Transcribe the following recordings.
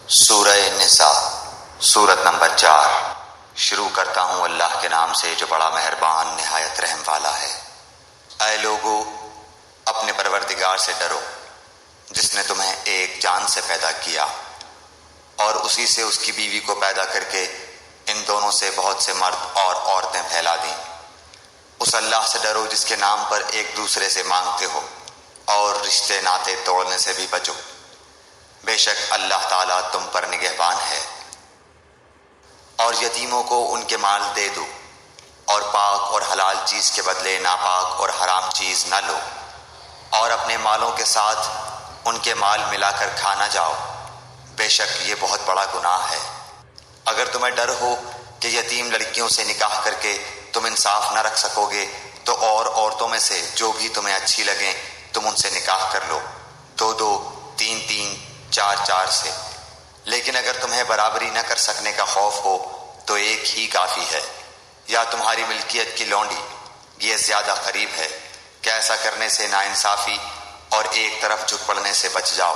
سورہ نساء سورت نمبر 4۔ شروع کرتا ہوں اللہ کے نام سے جو بڑا مہربان نہایت رحم والا ہے۔ اے لوگو، اپنے پروردگار سے ڈرو جس نے تمہیں ایک جان سے پیدا کیا اور اسی سے اس کی بیوی کو پیدا کر کے ان دونوں سے بہت سے مرد اور عورتیں پھیلا دیں۔ اس اللہ سے ڈرو جس کے نام پر ایک دوسرے سے مانگتے ہو اور رشتے ناطے توڑنے سے بھی بچو۔ بے شک اللہ تعالیٰ تم پر نگہبان ہے۔ اور یتیموں کو ان کے مال دے دو اور پاک اور حلال چیز کے بدلے ناپاک اور حرام چیز نہ لو، اور اپنے مالوں کے ساتھ ان کے مال ملا کر کھا نہ جاؤ، بے شک یہ بہت بڑا گناہ ہے۔ اگر تمہیں ڈر ہو کہ یتیم لڑکیوں سے نکاح کر کے تم انصاف نہ رکھ سکو گے تو اور عورتوں میں سے جو بھی تمہیں اچھی لگیں تم ان سے نکاح کر لو، 2-2، 3-3، 4-4 سے۔ لیکن اگر تمہیں برابری نہ کر سکنے کا خوف ہو تو ایک ہی کافی ہے، یا تمہاری ملکیت کی لونڈی، یہ زیادہ قریب ہے کہ ایسا کرنے سے ناانصافی اور ایک طرف جھک پڑنے سے بچ جاؤ۔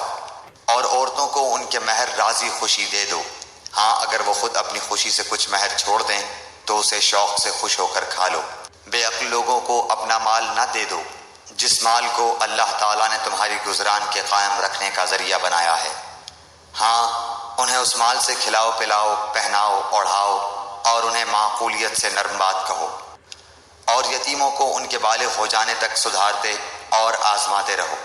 اور عورتوں کو ان کے مہر راضی خوشی دے دو، ہاں اگر وہ خود اپنی خوشی سے کچھ مہر چھوڑ دیں تو اسے شوق سے خوش ہو کر کھا لو۔ بے عقل لوگوں کو اپنا مال نہ دے دو جس مال کو اللہ تعالیٰ نے تمہاری گزران کے قائم رکھنے کا ذریعہ بنایا ہے، ہاں انہیں اس مال سے کھلاؤ پلاؤ، پہناؤ اوڑھاؤ، اور انہیں معقولیت سے نرم بات کہو۔ اور یتیموں کو ان کے بالغ ہو جانے تک سدھارتے اور آزماتے رہو،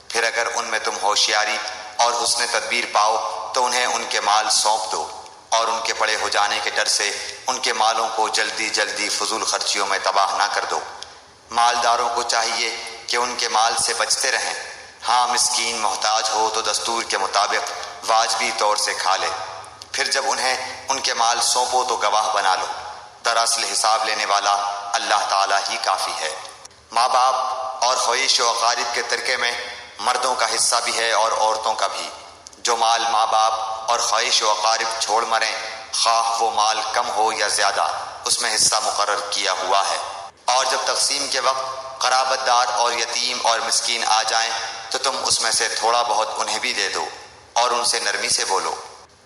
پھر اگر ان میں تم ہوشیاری اور حسن تدبیر پاؤ تو انہیں ان کے مال سونپ دو، اور ان کے بڑے ہو جانے کے ڈر سے ان کے مالوں کو جلدی جلدی فضول خرچیوں میں تباہ نہ کر دو۔ مالداروں کو چاہیے کہ ان کے مال سے بچتے رہیں، ہاں مسکین محتاج ہو تو دستور کے مطابق واجبی طور سے کھا لے، پھر جب انہیں ان کے مال سونپو تو گواہ بنا لو، دراصل حساب لینے والا اللہ تعالیٰ ہی کافی ہے۔ ماں باپ اور خویش و اقارب کے ترکے میں مردوں کا حصہ بھی ہے اور عورتوں کا بھی۔ جو مال ماں باپ اور خویش و اقارب چھوڑ مریں، خواہ وہ مال کم ہو یا زیادہ، اس میں حصہ مقرر کیا ہوا ہے۔ اور جب تقسیم کے وقت قرابت دار اور یتیم اور مسکین آ جائیں تو تم اس میں سے تھوڑا بہت انہیں بھی دے دو اور ان سے نرمی سے بولو۔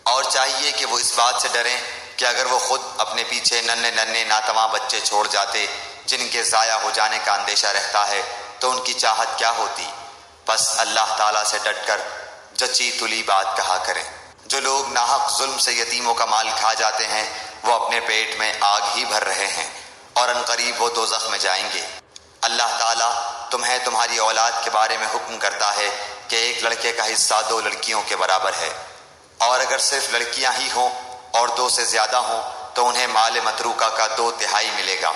اور چاہیے کہ وہ اس بات سے ڈریں کہ اگر وہ خود اپنے پیچھے ننھے ننھے ناتواں بچے چھوڑ جاتے جن کے ضائع ہو جانے کا اندیشہ رہتا ہے تو ان کی چاہت کیا ہوتی۔ بس اللہ تعالیٰ سے ڈٹ کر جچی تلی بات کہا کریں۔ جو لوگ ناحق ظلم سے یتیموں کا مال کھا جاتے ہیں وہ اپنے پیٹ میں آگ ہی بھر رہے ہیں اور عنقریب وہ دوزخ میں جائیں گے۔ اللہ تعالیٰ تمہیں تمہاری اولاد کے بارے میں حکم کرتا ہے کہ ایک لڑکے کا حصہ 2 لڑکیوں کے برابر ہے، اور اگر صرف لڑکیاں ہی ہوں اور 2 سے زیادہ ہوں تو انہیں مال متروکہ کا 2/3 ملے گا،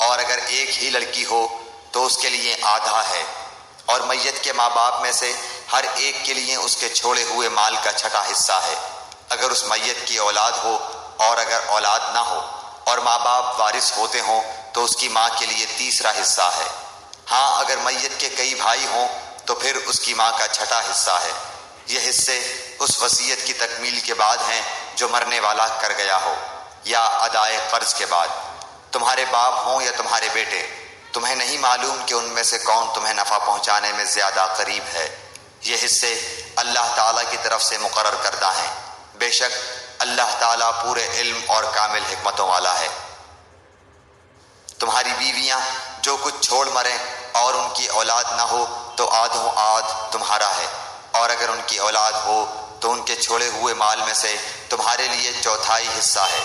اور اگر ایک ہی لڑکی ہو تو اس کے لیے آدھا ہے، اور میت کے ماں باپ میں سے ہر ایک کے لیے اس کے چھوڑے ہوئے مال کا 6واں حصہ ہے، اگر اس میت کی اولاد ہو، اور اگر اولاد نہ ہو اور ماں باپ وارث ہوتے ہوں تو اس کی ماں کے لیے 3واں حصہ ہے، ہاں اگر میت کے کئی بھائی ہوں تو پھر اس کی ماں کا 6واں حصہ ہے۔ یہ حصے اس وصیت کی تکمیل کے بعد ہیں جو مرنے والا کر گیا ہو، یا ادائے قرض کے بعد۔ تمہارے باپ ہوں یا تمہارے بیٹے، تمہیں نہیں معلوم کہ ان میں سے کون تمہیں نفع پہنچانے میں زیادہ قریب ہے۔ یہ حصے اللہ تعالیٰ کی طرف سے مقرر کردہ ہیں، بے شک اللہ تعالیٰ پورے علم اور کامل حکمتوں والا ہے۔ تمہاری بیویاں جو کچھ چھوڑ مریں اور ان کی اولاد نہ ہو تو آدھوں آدھ تمہارا ہے، اور اگر ان کی اولاد ہو تو ان کے چھوڑے ہوئے مال میں سے تمہارے لیے 1/4 حصہ ہے،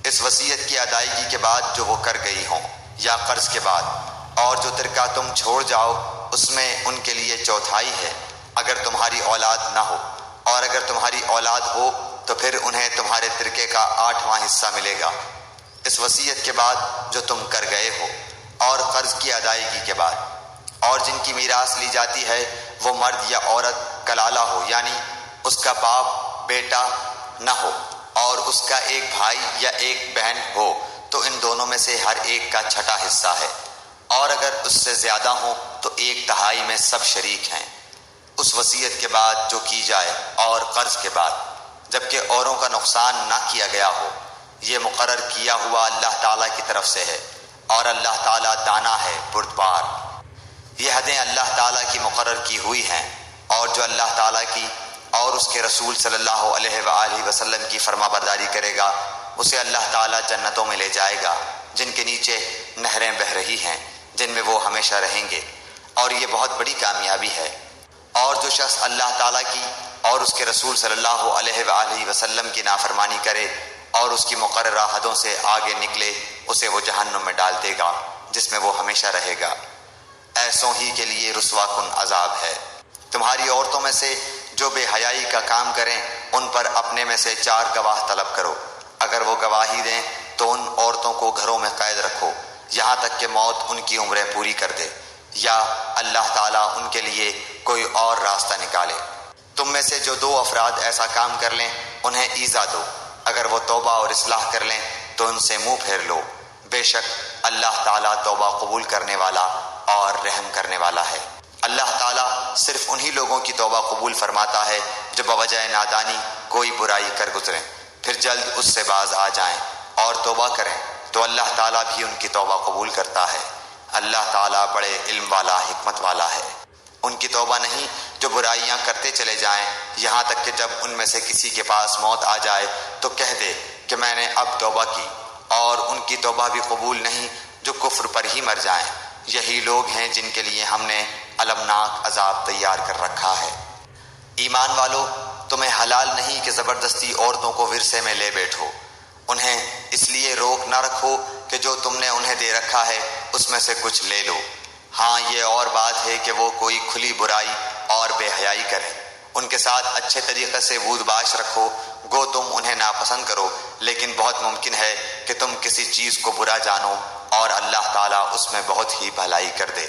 اس وصیت کی ادائیگی کے بعد جو وہ کر گئی ہوں، یا قرض کے بعد۔ اور جو ترکہ تم چھوڑ جاؤ اس میں ان کے لیے 1/4 ہے اگر تمہاری اولاد نہ ہو، اور اگر تمہاری اولاد ہو تو پھر انہیں تمہارے ترکے کا 8واں حصہ ملے گا، اس وصیت کے بعد جو تم کر گئے ہو، اور قرض کی ادائیگی کے بعد۔ اور جن کی میراث لی جاتی ہے وہ مرد یا عورت کلالہ ہو، یعنی اس کا باپ بیٹا نہ ہو اور اس کا ایک بھائی یا ایک بہن ہو تو ان دونوں میں سے ہر ایک کا 6واں حصہ ہے، اور اگر اس سے زیادہ ہوں تو 1/3 میں سب شریک ہیں، اس وصیت کے بعد جو کی جائے اور قرض کے بعد، جبکہ اوروں کا نقصان نہ کیا گیا ہو۔ یہ مقرر کیا ہوا اللہ تعالیٰ کی طرف سے ہے، اور اللہ تعالیٰ دانا ہے بردبار۔ یہ حدیں اللہ تعالیٰ کی مقرر کی ہوئی ہیں، اور جو اللہ تعالیٰ کی اور اس کے رسول صلی اللہ علیہ وآلہ وسلم کی فرما برداری کرے گا، اسے اللہ تعالیٰ جنتوں میں لے جائے گا جن کے نیچے نہریں بہہ رہی ہیں، جن میں وہ ہمیشہ رہیں گے، اور یہ بہت بڑی کامیابی ہے۔ اور جو شخص اللہ تعالیٰ کی اور اس کے رسول صلی اللہ علیہ وآلہ وسلم کی نافرمانی کرے اور اس کی مقررہ حدوں سے آگے نکلے، اسے وہ جہنم میں ڈال دے گا جس میں وہ ہمیشہ رہے گا۔ ایسوں ہی کے لیے رسوا کن عذاب ہے۔ تمہاری عورتوں میں سے جو بے حیائی کا کام کریں ان پر اپنے میں سے 4 گواہ طلب کرو، اگر وہ گواہی دیں تو ان عورتوں کو گھروں میں قید رکھو یہاں تک کہ موت ان کی عمریں پوری کر دے، یا اللہ تعالیٰ ان کے لیے کوئی اور راستہ نکالے۔ تم میں سے جو 2 افراد ایسا کام کر لیں انہیں ایذا دو، اگر وہ توبہ اور اصلاح کر لیں تو ان سے منہ پھیر لو، بے شک اللہ تعالیٰ توبہ قبول کرنے والا اور رحم کرنے والا ہے۔ اللہ تعالیٰ صرف انہی لوگوں کی توبہ قبول فرماتا ہے جو بوجہ نادانی کوئی برائی کر گزریں، پھر جلد اس سے باز آ جائیں اور توبہ کریں تو اللہ تعالیٰ بھی ان کی توبہ قبول کرتا ہے۔ اللہ تعالیٰ بڑے علم والا، حکمت والا ہے۔ ان کی توبہ نہیں جو برائیاں کرتے چلے جائیں یہاں تک کہ جب ان میں سے کسی کے پاس موت آ جائے تو کہہ دے کہ میں نے اب توبہ کی، اور ان کی توبہ بھی قبول نہیں جو کفر پر ہی مر جائیں۔ یہی لوگ ہیں جن کے لیے ہم نے المناک عذاب تیار کر رکھا ہے۔ ایمان والو، تمہیں حلال نہیں کہ زبردستی عورتوں کو ورثے میں لے بیٹھو، انہیں اس لیے روک نہ رکھو کہ جو تم نے انہیں دے رکھا ہے اس میں سے کچھ لے لو۔ ہاں یہ اور بات ہے کہ وہ کوئی کھلی برائی اور بے حیائی کریں، ان کے ساتھ اچھے طریقے سے بود باش رکھو، گو تم انہیں ناپسند کرو، لیکن بہت ممکن ہے کہ تم کسی چیز کو برا جانو اور اللہ تعالیٰ اس میں بہت ہی بھلائی کر دے۔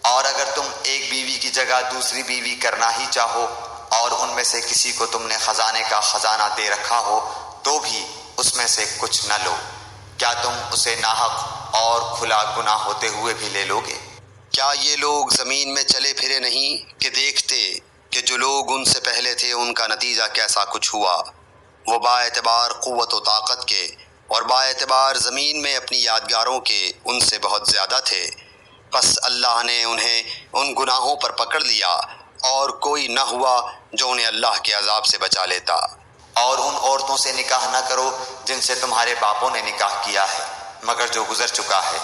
اور اگر تم ایک بیوی کی جگہ دوسری بیوی کرنا ہی چاہو اور ان میں سے کسی کو تم نے خزانے کا خزانہ دے رکھا ہو تو بھی اس میں سے کچھ نہ لو، کیا تم اسے ناحق اور کھلا گناہ ہوتے ہوئے بھی لے لو گے؟ کیا یہ لوگ زمین میں چلے پھرے نہیں کہ دیکھتے کہ جو لوگ ان سے پہلے تھے ان کا نتیجہ کیسا کچھ ہوا؟ وہ با اعتبار قوت و طاقت کے اور با اعتبار زمین میں اپنی یادگاروں کے ان سے بہت زیادہ تھے، پس اللہ نے انہیں ان گناہوں پر پکڑ لیا اور کوئی نہ ہوا جو انہیں اللہ کے عذاب سے بچا لیتا۔ اور ان عورتوں سے نکاح نہ کرو جن سے تمہارے باپوں نے نکاح کیا ہے مگر جو گزر چکا ہے،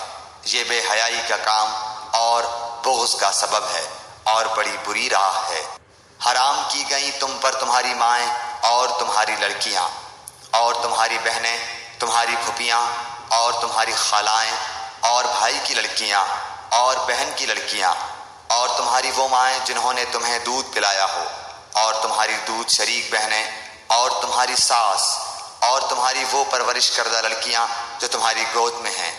یہ بے حیائی کا کام اور بغض کا سبب ہے اور بڑی بری راہ ہے۔ حرام کی گئیں تم پر تمہاری مائیں اور تمہاری لڑکیاں اور تمہاری بہنیں، تمہاری پھوپھیاں اور تمہاری خالائیں اور بھائی کی لڑکیاں اور بہن کی لڑکیاں اور تمہاری وہ مائیں جنہوں نے تمہیں دودھ پلایا ہو اور تمہاری دودھ شریک بہنیں اور تمہاری ساس اور تمہاری وہ پرورش کردہ لڑکیاں جو تمہاری گود میں ہیں،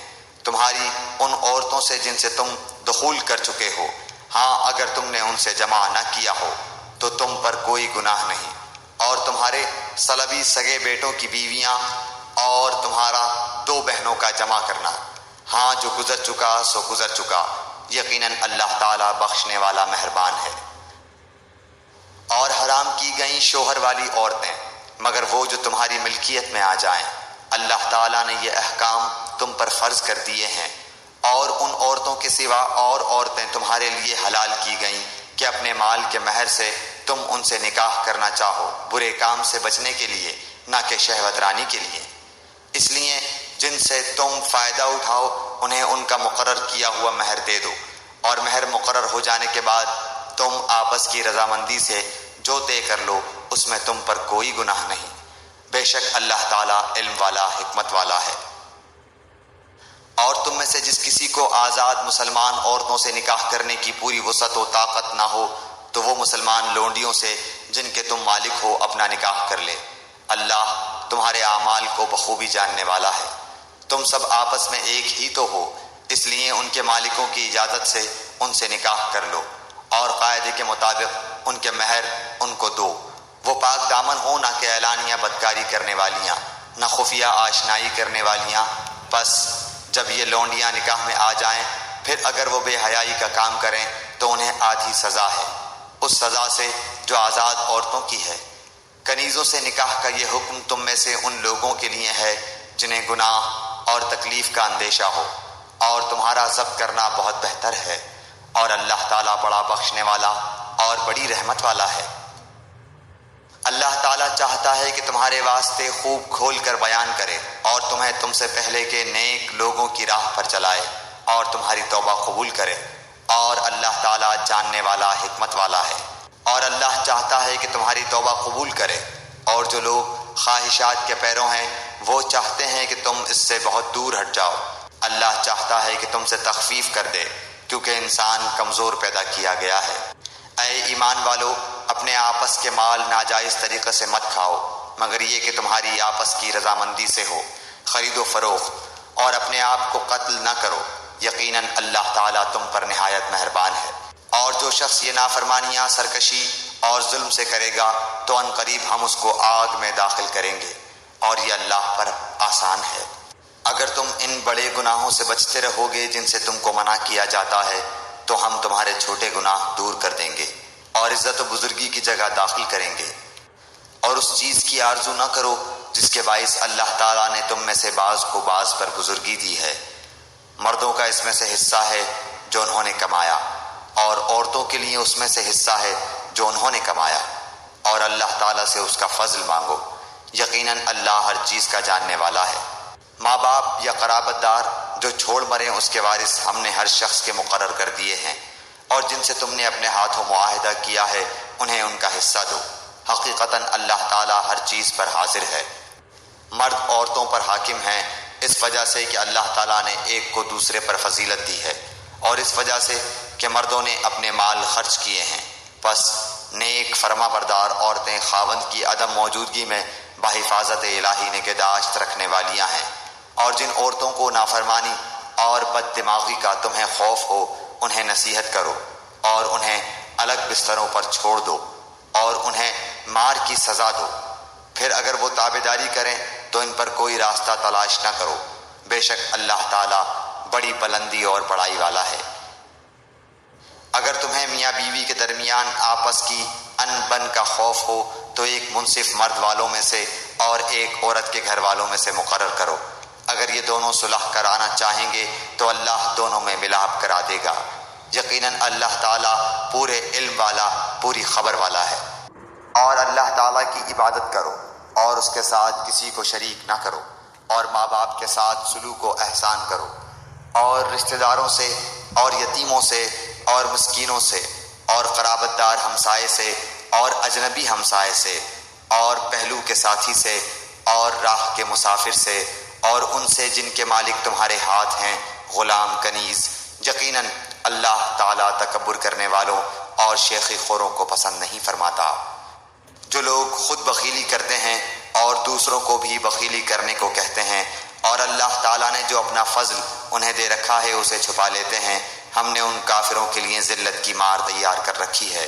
تمہاری ان عورتوں سے جن سے تم دخول کر چکے ہو، ہاں اگر تم نے ان سے جمع نہ کیا ہو تو تم پر کوئی گناہ نہیں، اور تمہارے صلبی سگے بیٹوں کی بیویاں اور تمہارا 2 بہنوں کا جمع کرنا، ہاں جو گزر چکا سو گزر چکا، یقیناً اللہ تعالیٰ بخشنے والا مہربان ہے۔ اور حرام کی گئیں شوہر والی عورتیں مگر وہ جو تمہاری ملکیت میں آ جائیں، اللہ تعالیٰ نے یہ احکام تم پر فرض کر دیے ہیں۔ اور ان عورتوں کے سوا اور عورتیں تمہارے لیے حلال کی گئیں کہ اپنے مال کے مہر سے تم ان سے نکاح کرنا چاہو، برے کام سے بچنے کے لیے نہ کہ شہوت رانی کے لیے۔ اس لیے جن سے تم فائدہ اٹھاؤ انہیں ان کا مقرر کیا ہوا مہر دے دو، اور مہر مقرر ہو جانے کے بعد تم آپس کی رضامندی سے جو طے کر لو اس میں تم پر کوئی گناہ نہیں، بے شک اللہ تعالیٰ علم والا، حکمت والا ہے۔ اور تم میں سے جس کسی کو آزاد مسلمان عورتوں سے نکاح کرنے کی پوری وسعت و طاقت نہ ہو تو وہ مسلمان لونڈیوں سے جن کے تم مالک ہو اپنا نکاح کر لے، اللہ تمہارے اعمال کو بخوبی جاننے والا ہے۔ تم سب آپس میں ایک ہی تو ہو، اس لیے ان کے مالکوں کی اجازت سے ان سے نکاح کر لو، اور قاعدے کے مطابق ان کے مہر ان کو دو۔ وہ پاک دامن ہو، نہ کہ اعلانیہ بدکاری کرنے والیاں، نہ خفیہ آشنائی کرنے والیاں۔ بس جب یہ لونڈیاں نکاح میں آ جائیں پھر اگر وہ بے حیائی کا کام کریں تو انہیں آدھی سزا ہے، اس سزا سے جو آزاد عورتوں کی ہے۔ کنیزوں سے نکاح کا یہ حکم تم میں سے ان لوگوں کے لیے ہے جنہیں گناہ اور تکلیف کا اندیشہ ہو، اور تمہارا ضبط کرنا بہت بہتر ہے، اور اللہ تعالیٰ بڑا بخشنے والا اور بڑی رحمت والا ہے۔ اللہ تعالیٰ چاہتا ہے کہ تمہارے واسطے خوب کھول کر بیان کرے اور تمہیں تم سے پہلے کے نیک لوگوں کی راہ پر چلائے اور تمہاری توبہ قبول کرے، اور اللہ تعالیٰ جاننے والا حکمت والا ہے۔ اور اللہ چاہتا ہے کہ تمہاری توبہ قبول کرے، اور جو لوگ خواہشات کے پیروں ہیں وہ چاہتے ہیں کہ تم اس سے بہت دور ہٹ جاؤ۔ اللہ چاہتا ہے کہ تم سے تخفیف کر دے، کیونکہ انسان کمزور پیدا کیا گیا ہے۔ اے ایمان والو، اپنے آپس کے مال ناجائز طریقے سے مت کھاؤ، مگر یہ کہ تمہاری آپس کی رضامندی سے ہو، خرید و فروخت، اور اپنے آپ کو قتل نہ کرو، یقیناً اللہ تعالیٰ تم پر نہایت مہربان ہے۔ اور جو شخص یہ نافرمانیاں، سرکشی اور ظلم سے کرے گا تو ان قریب ہم اس کو آگ میں داخل کریں گے، اور یہ اللہ پر آسان ہے۔ اگر تم ان بڑے گناہوں سے بچتے رہو گے جن سے تم کو منع کیا جاتا ہے تو ہم تمہارے چھوٹے گناہ دور کر دیں گے اور عزت و بزرگی کی جگہ داخل کریں گے۔ اور اس چیز کی آرزو نہ کرو جس کے باعث اللہ تعالیٰ نے تم میں سے بعض کو بعض پر بزرگی دی ہے۔ مردوں کا اس میں سے حصہ ہے جو انہوں نے کمایا، اور عورتوں کے لیے اس میں سے حصہ ہے جو انہوں نے کمایا، اور اللہ تعالیٰ سے اس کا فضل مانگو، یقیناً اللہ ہر چیز کا جاننے والا ہے۔ ماں باپ یا قرابت دار جو چھوڑ مریں اس کے وارث ہم نے ہر شخص کے مقرر کر دیے ہیں، اور جن سے تم نے اپنے ہاتھوں معاہدہ کیا ہے انہیں ان کا حصہ دو، حقیقتاً اللہ تعالیٰ ہر چیز پر حاضر ہے۔ مرد عورتوں پر حاکم ہیں اس وجہ سے کہ اللہ تعالیٰ نے ایک کو دوسرے پر فضیلت دی ہے، اور اس وجہ سے کہ مردوں نے اپنے مال خرچ کیے ہیں، پس نیک فرما بردار عورتیں خاوند کی عدم موجودگی میں بحفاظت الہی نگہداشت رکھنے والیاں ہیں۔ اور جن عورتوں کو نافرمانی اور بد دماغی کا تمہیں خوف ہو انہیں نصیحت کرو، اور انہیں الگ بستروں پر چھوڑ دو، اور انہیں مار کی سزا دو۔ پھر اگر وہ تابعداری کریں تو ان پر کوئی راستہ تلاش نہ کرو، بے شک اللہ تعالیٰ بڑی بلندی اور بڑائی والا ہے۔ اگر تمہیں میاں بیوی کے درمیان آپس کی ان بن کا خوف ہو تو ایک منصف مرد والوں میں سے اور ایک عورت کے گھر والوں میں سے مقرر کرو۔ اگر یہ دونوں صلح کرانا چاہیں گے تو اللہ دونوں میں ملاپ کرا دے گا، یقیناً اللہ تعالیٰ پورے علم والا، پوری خبر والا ہے۔ اور اللہ تعالیٰ کی عبادت کرو اور اس کے ساتھ کسی کو شریک نہ کرو، اور ماں باپ کے ساتھ سلوک و احسان کرو، اور رشتہ داروں سے اور یتیموں سے اور مسکینوں سے اور قرابت دار ہمسائے سے اور اجنبی ہمسائے سے اور پہلو کے ساتھی سے اور راہ کے مسافر سے اور ان سے جن کے مالک تمہارے ہاتھ ہیں، غلام کنیز، یقیناً اللہ تعالیٰ تکبر کرنے والوں اور شیخی خوروں کو پسند نہیں فرماتا۔ جو لوگ خود بخیلی کرتے ہیں اور دوسروں کو بھی بخیلی کرنے کو کہتے ہیں، اور اللہ تعالیٰ نے جو اپنا فضل انہیں دے رکھا ہے اسے چھپا لیتے ہیں، ہم نے ان کافروں کے لیے ذلت کی مار تیار کر رکھی ہے۔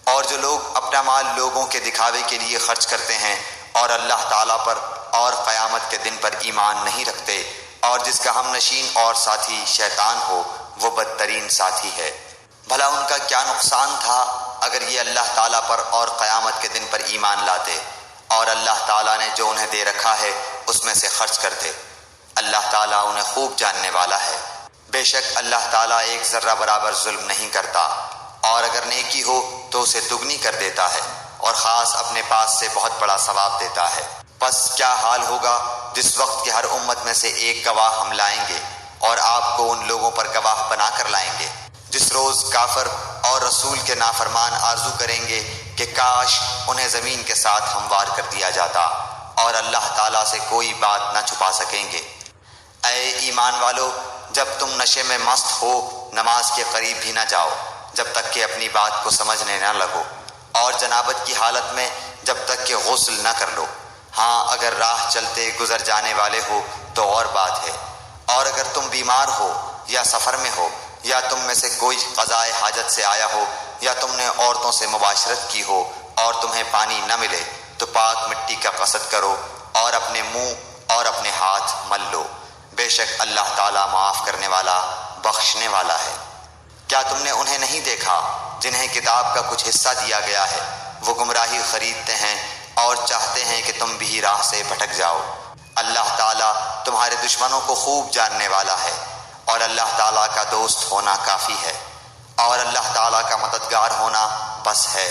اور جو لوگ اپنا مال لوگوں کے دکھاوے کے لیے خرچ کرتے ہیں اور اللہ تعالیٰ پر اور قیامت کے دن پر ایمان نہیں رکھتے، اور جس کا ہم نشین اور ساتھی شیطان ہو وہ بدترین ساتھی ہے۔ بھلا ان کا کیا نقصان تھا اگر یہ اللہ تعالیٰ پر اور قیامت کے دن پر ایمان لاتے اور اللہ تعالیٰ نے جو انہیں دے رکھا ہے اس میں سے خرچ کرتے۔ اللہ تعالیٰ انہیں خوب جاننے والا ہے۔ بے شک اللہ تعالیٰ ایک ذرہ برابر ظلم نہیں کرتا، اور اگر نیکی ہو تو اسے دگنی کر دیتا ہے، اور خاص اپنے پاس سے بہت بڑا ثواب دیتا ہے۔ پس کیا حال ہوگا جس وقت کہ ہر امت میں سے ایک گواہ ہم لائیں گے اور آپ کو ان لوگوں پر گواہ بنا کر لائیں گے، جس روز کافر اور رسول کے نافرمان آرزو کریں گے کہ کاش انہیں زمین کے ساتھ ہموار کر دیا جاتا، اور اللہ تعالیٰ سے کوئی بات نہ چھپا سکیں گے۔ اے ایمان والو، جب تم نشے میں مست ہو نماز کے قریب بھی نہ جاؤ جب تک کہ اپنی بات کو سمجھنے نہ لگو، اور جنابت کی حالت میں جب تک کہ غسل نہ کر لو۔ ہاں اگر راہ چلتے گزر جانے والے ہو تو اور بات ہے، اور اگر تم بیمار ہو یا سفر میں ہو یا تم میں سے کوئی قضائے حاجت سے آیا ہو یا تم نے عورتوں سے مباشرت کی ہو اور تمہیں پانی نہ ملے تو پاک مٹی کا قصد کرو اور اپنے منہ اور اپنے ہاتھ مل لو، بے شک اللہ تعالیٰ معاف کرنے والا، بخشنے والا ہے۔ کیا تم نے انہیں نہیں دیکھا جنہیں کتاب کا کچھ حصہ دیا گیا ہے؟ وہ گمراہی خریدتے ہیں اور چاہتے ہیں کہ تم بھی راہ سے بھٹک جاؤ۔ اللہ تعالیٰ تمہارے دشمنوں کو خوب جاننے والا ہے، اور اللہ تعالیٰ کا دوست ہونا کافی ہے، اور اللہ تعالیٰ کا مددگار ہونا بس ہے۔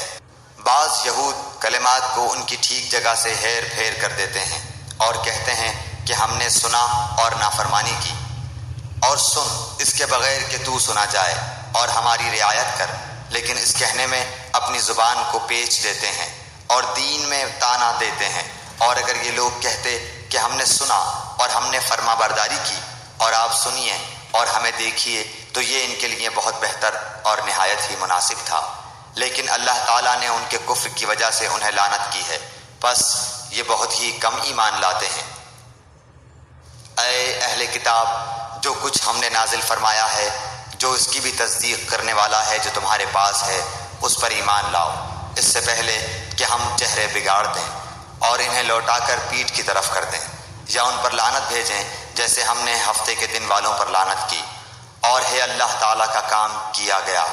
بعض یہود کلمات کو ان کی ٹھیک جگہ سے ہیر پھیر کر دیتے ہیں اور کہتے ہیں کہ ہم نے سنا اور نافرمانی کی، اور سن اس کے بغیر کہ تو سنا جائے اور ہماری رعایت کر، لیکن اس کہنے میں اپنی زبان کو پیچ دیتے ہیں اور دین میں طعنہ دیتے ہیں۔ اور اگر یہ لوگ کہتے کہ ہم نے سنا اور ہم نے فرما برداری کی اور آپ سنیے اور ہمیں دیکھیے تو یہ ان کے لیے بہت بہتر اور نہایت ہی مناسب تھا، لیکن اللہ تعالیٰ نے ان کے کفر کی وجہ سے انہیں لعنت کی ہے، بس یہ بہت ہی کم ایمان لاتے ہیں۔ اے اہل کتاب، جو کچھ ہم نے نازل فرمایا ہے، جو اس کی بھی تصدیق کرنے والا ہے جو تمہارے پاس ہے، اس پر ایمان لاؤ، اس سے پہلے کہ ہم چہرے بگاڑ دیں اور انہیں لوٹا کر پیٹھ کی طرف کر دیں یا ان پر لعنت بھیجیں جیسے ہم نے ہفتے کے دن والوں پر لعنت کی، اور ہے اللہ تعالیٰ کا کام کیا گیا۔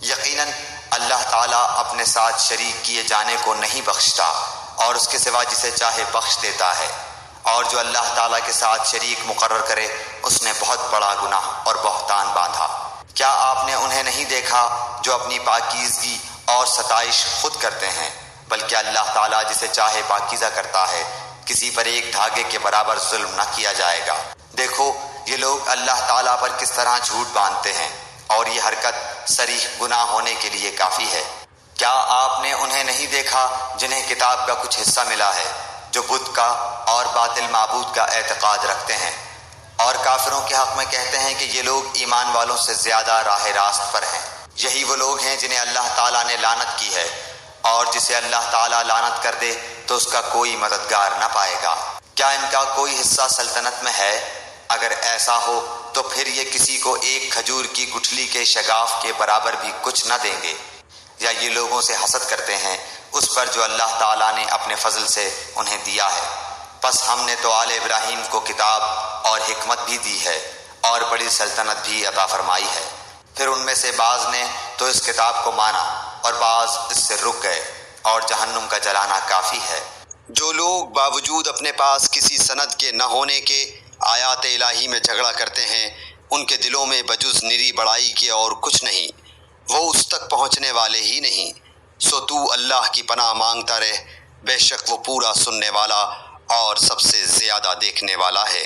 یقیناً اللہ تعالیٰ اپنے ساتھ شریک کیے جانے کو نہیں بخشتا اور اس کے سوا جسے چاہے بخش دیتا ہے، اور جو اللہ تعالیٰ کے ساتھ شریک مقرر کرے اس نے بہت بڑا گناہ اور بہتان باندھا۔ کیا آپ نے انہیں نہیں دیکھا جو اپنی پاکیزگی اور ستائش خود کرتے ہیں؟ بلکہ اللہ تعالیٰ جسے چاہے پاکیزہ کرتا ہے، کسی پر ایک دھاگے کے برابر ظلم نہ کیا جائے گا۔ دیکھو یہ لوگ اللہ تعالیٰ پر کس طرح جھوٹ باندھتے ہیں، اور یہ حرکت صریح گناہ ہونے کے لیے کافی ہے۔ کیا آپ نے انہیں نہیں دیکھا جنہیں کتاب کا کچھ حصہ ملا ہے، جو بت کا اور باطل معبود کا اعتقاد رکھتے ہیں، اور کافروں کے حق میں کہتے ہیں کہ یہ لوگ ایمان والوں سے زیادہ راہ راست پر ہیں؟ یہی وہ لوگ ہیں جنہیں اللہ تعالیٰ نے لعنت کی ہے، اور جسے اللہ تعالیٰ لعنت کر دے تو اس کا کوئی مددگار نہ پائے گا۔ کیا ان کا کوئی حصہ سلطنت میں ہے؟ اگر ایسا ہو تو پھر یہ کسی کو ایک کھجور کی گٹھلی کے شگاف کے برابر بھی کچھ نہ دیں گے، یا یہ لوگوں سے حسد کرتے ہیں اس پر جو اللہ تعالیٰ نے اپنے فضل سے انہیں دیا ہے۔ پس ہم نے تو آل ابراہیم کو کتاب اور حکمت بھی دی ہے اور بڑی سلطنت بھی عطا فرمائی ہے، پھر ان میں سے بعض نے تو اس کتاب کو مانا اور بعض اس سے رک گئے، اور جہنم کا جلانا کافی ہے۔ جو لوگ باوجود اپنے پاس کسی سند کے نہ ہونے کے آیات الہی میں جھگڑا کرتے ہیں، ان کے دلوں میں بجز نری بڑائی کے اور کچھ نہیں، وہ اس تک پہنچنے والے ہی نہیں۔ سو تو اللہ کی پناہ مانگتا رہ، بے شک وہ پورا سننے والا اور سب سے زیادہ دیکھنے والا ہے۔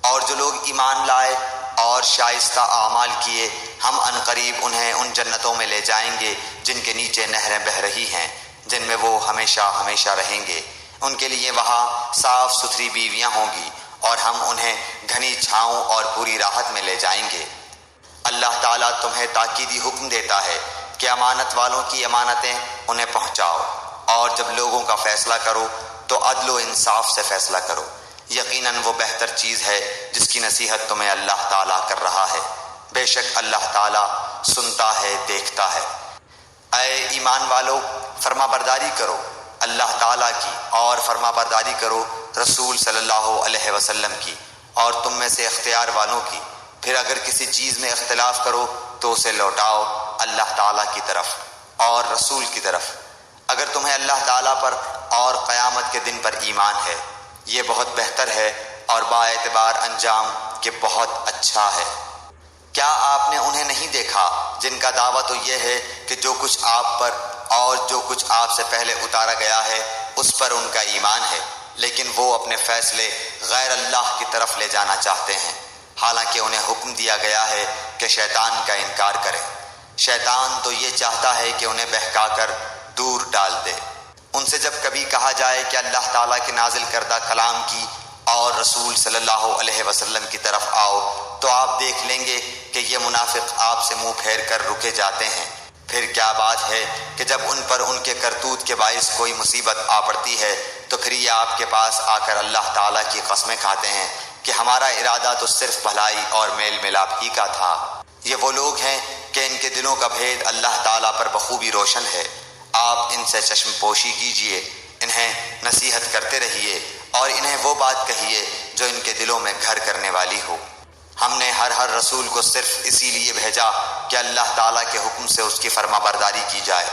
اور جو لوگ ایمان لائے اور شائستہ اعمال کیے، ہم عنقریب انہیں ان جنتوں میں لے جائیں گے جن کے نیچے نہریں بہہ رہی ہیں، جن میں وہ ہمیشہ ہمیشہ رہیں گے۔ ان کے لیے وہاں صاف ستھری بیویاں ہوں گی، اور ہم انہیں گھنی چھاؤں اور پوری راحت میں لے جائیں گے۔ اللہ تعالیٰ تمہیں تاکیدی حکم دیتا ہے کہ امانت والوں کی امانتیں انہیں پہنچاؤ، اور جب لوگوں کا فیصلہ کرو تو عدل و انصاف سے فیصلہ کرو۔ یقیناً وہ بہتر چیز ہے جس کی نصیحت تمہیں اللہ تعالیٰ کر رہا ہے، بے شک اللہ تعالیٰ سنتا ہے، دیکھتا ہے۔ اے ایمان والو، فرما برداری کرو اللہ تعالیٰ کی، اور فرما برداری کرو رسول صلی اللہ علیہ وسلم کی، اور تم میں سے اختیار والوں کی۔ پھر اگر کسی چیز میں اختلاف کرو تو اسے لوٹاؤ اللہ تعالیٰ کی طرف اور رسول کی طرف، اگر تمہیں اللہ تعالیٰ پر اور قیامت کے دن پر ایمان ہے، یہ بہت بہتر ہے اور با اعتبار انجام کہ بہت اچھا ہے۔ کیا آپ نے انہیں نہیں دیکھا جن کا دعویٰ تو یہ ہے کہ جو کچھ آپ پر اور جو کچھ آپ سے پہلے اتارا گیا ہے اس پر ان کا ایمان ہے، لیکن وہ اپنے فیصلے غیر اللہ کی طرف لے جانا چاہتے ہیں، حالانکہ انہیں حکم دیا گیا ہے کہ شیطان کا انکار کریں۔ شیطان تو یہ چاہتا ہے کہ انہیں بہکا کر دور ڈال دے۔ ان سے جب کبھی کہا جائے کہ اللہ تعالیٰ کے نازل کردہ کلام کی اور رسول صلی اللہ علیہ وسلم کی طرف آؤ تو آپ دیکھ لیں گے کہ یہ منافق آپ سے منہ پھیر کر رکے جاتے ہیں۔ پھر کیا بات ہے کہ جب ان پر ان کے کرتوت کے باعث کوئی مصیبت آ پڑتی ہے تو پھر یہ آپ کے پاس آ کر اللہ تعالیٰ کی قسمیں کھاتے ہیں کہ ہمارا ارادہ تو صرف بھلائی اور میل ملاپ ہی کا تھا۔ یہ وہ لوگ ہیں کہ ان کے دلوں کا بھید اللہ تعالیٰ پر بخوبی روشن ہے۔ آپ ان سے چشم پوشی کیجئے، انہیں نصیحت کرتے رہیے اور انہیں وہ بات کہیے جو ان کے دلوں میں گھر کرنے والی ہو۔ ہم نے ہر رسول کو صرف اسی لیے بھیجا کہ اللہ تعالیٰ کے حکم سے اس کی فرما برداری کی جائے،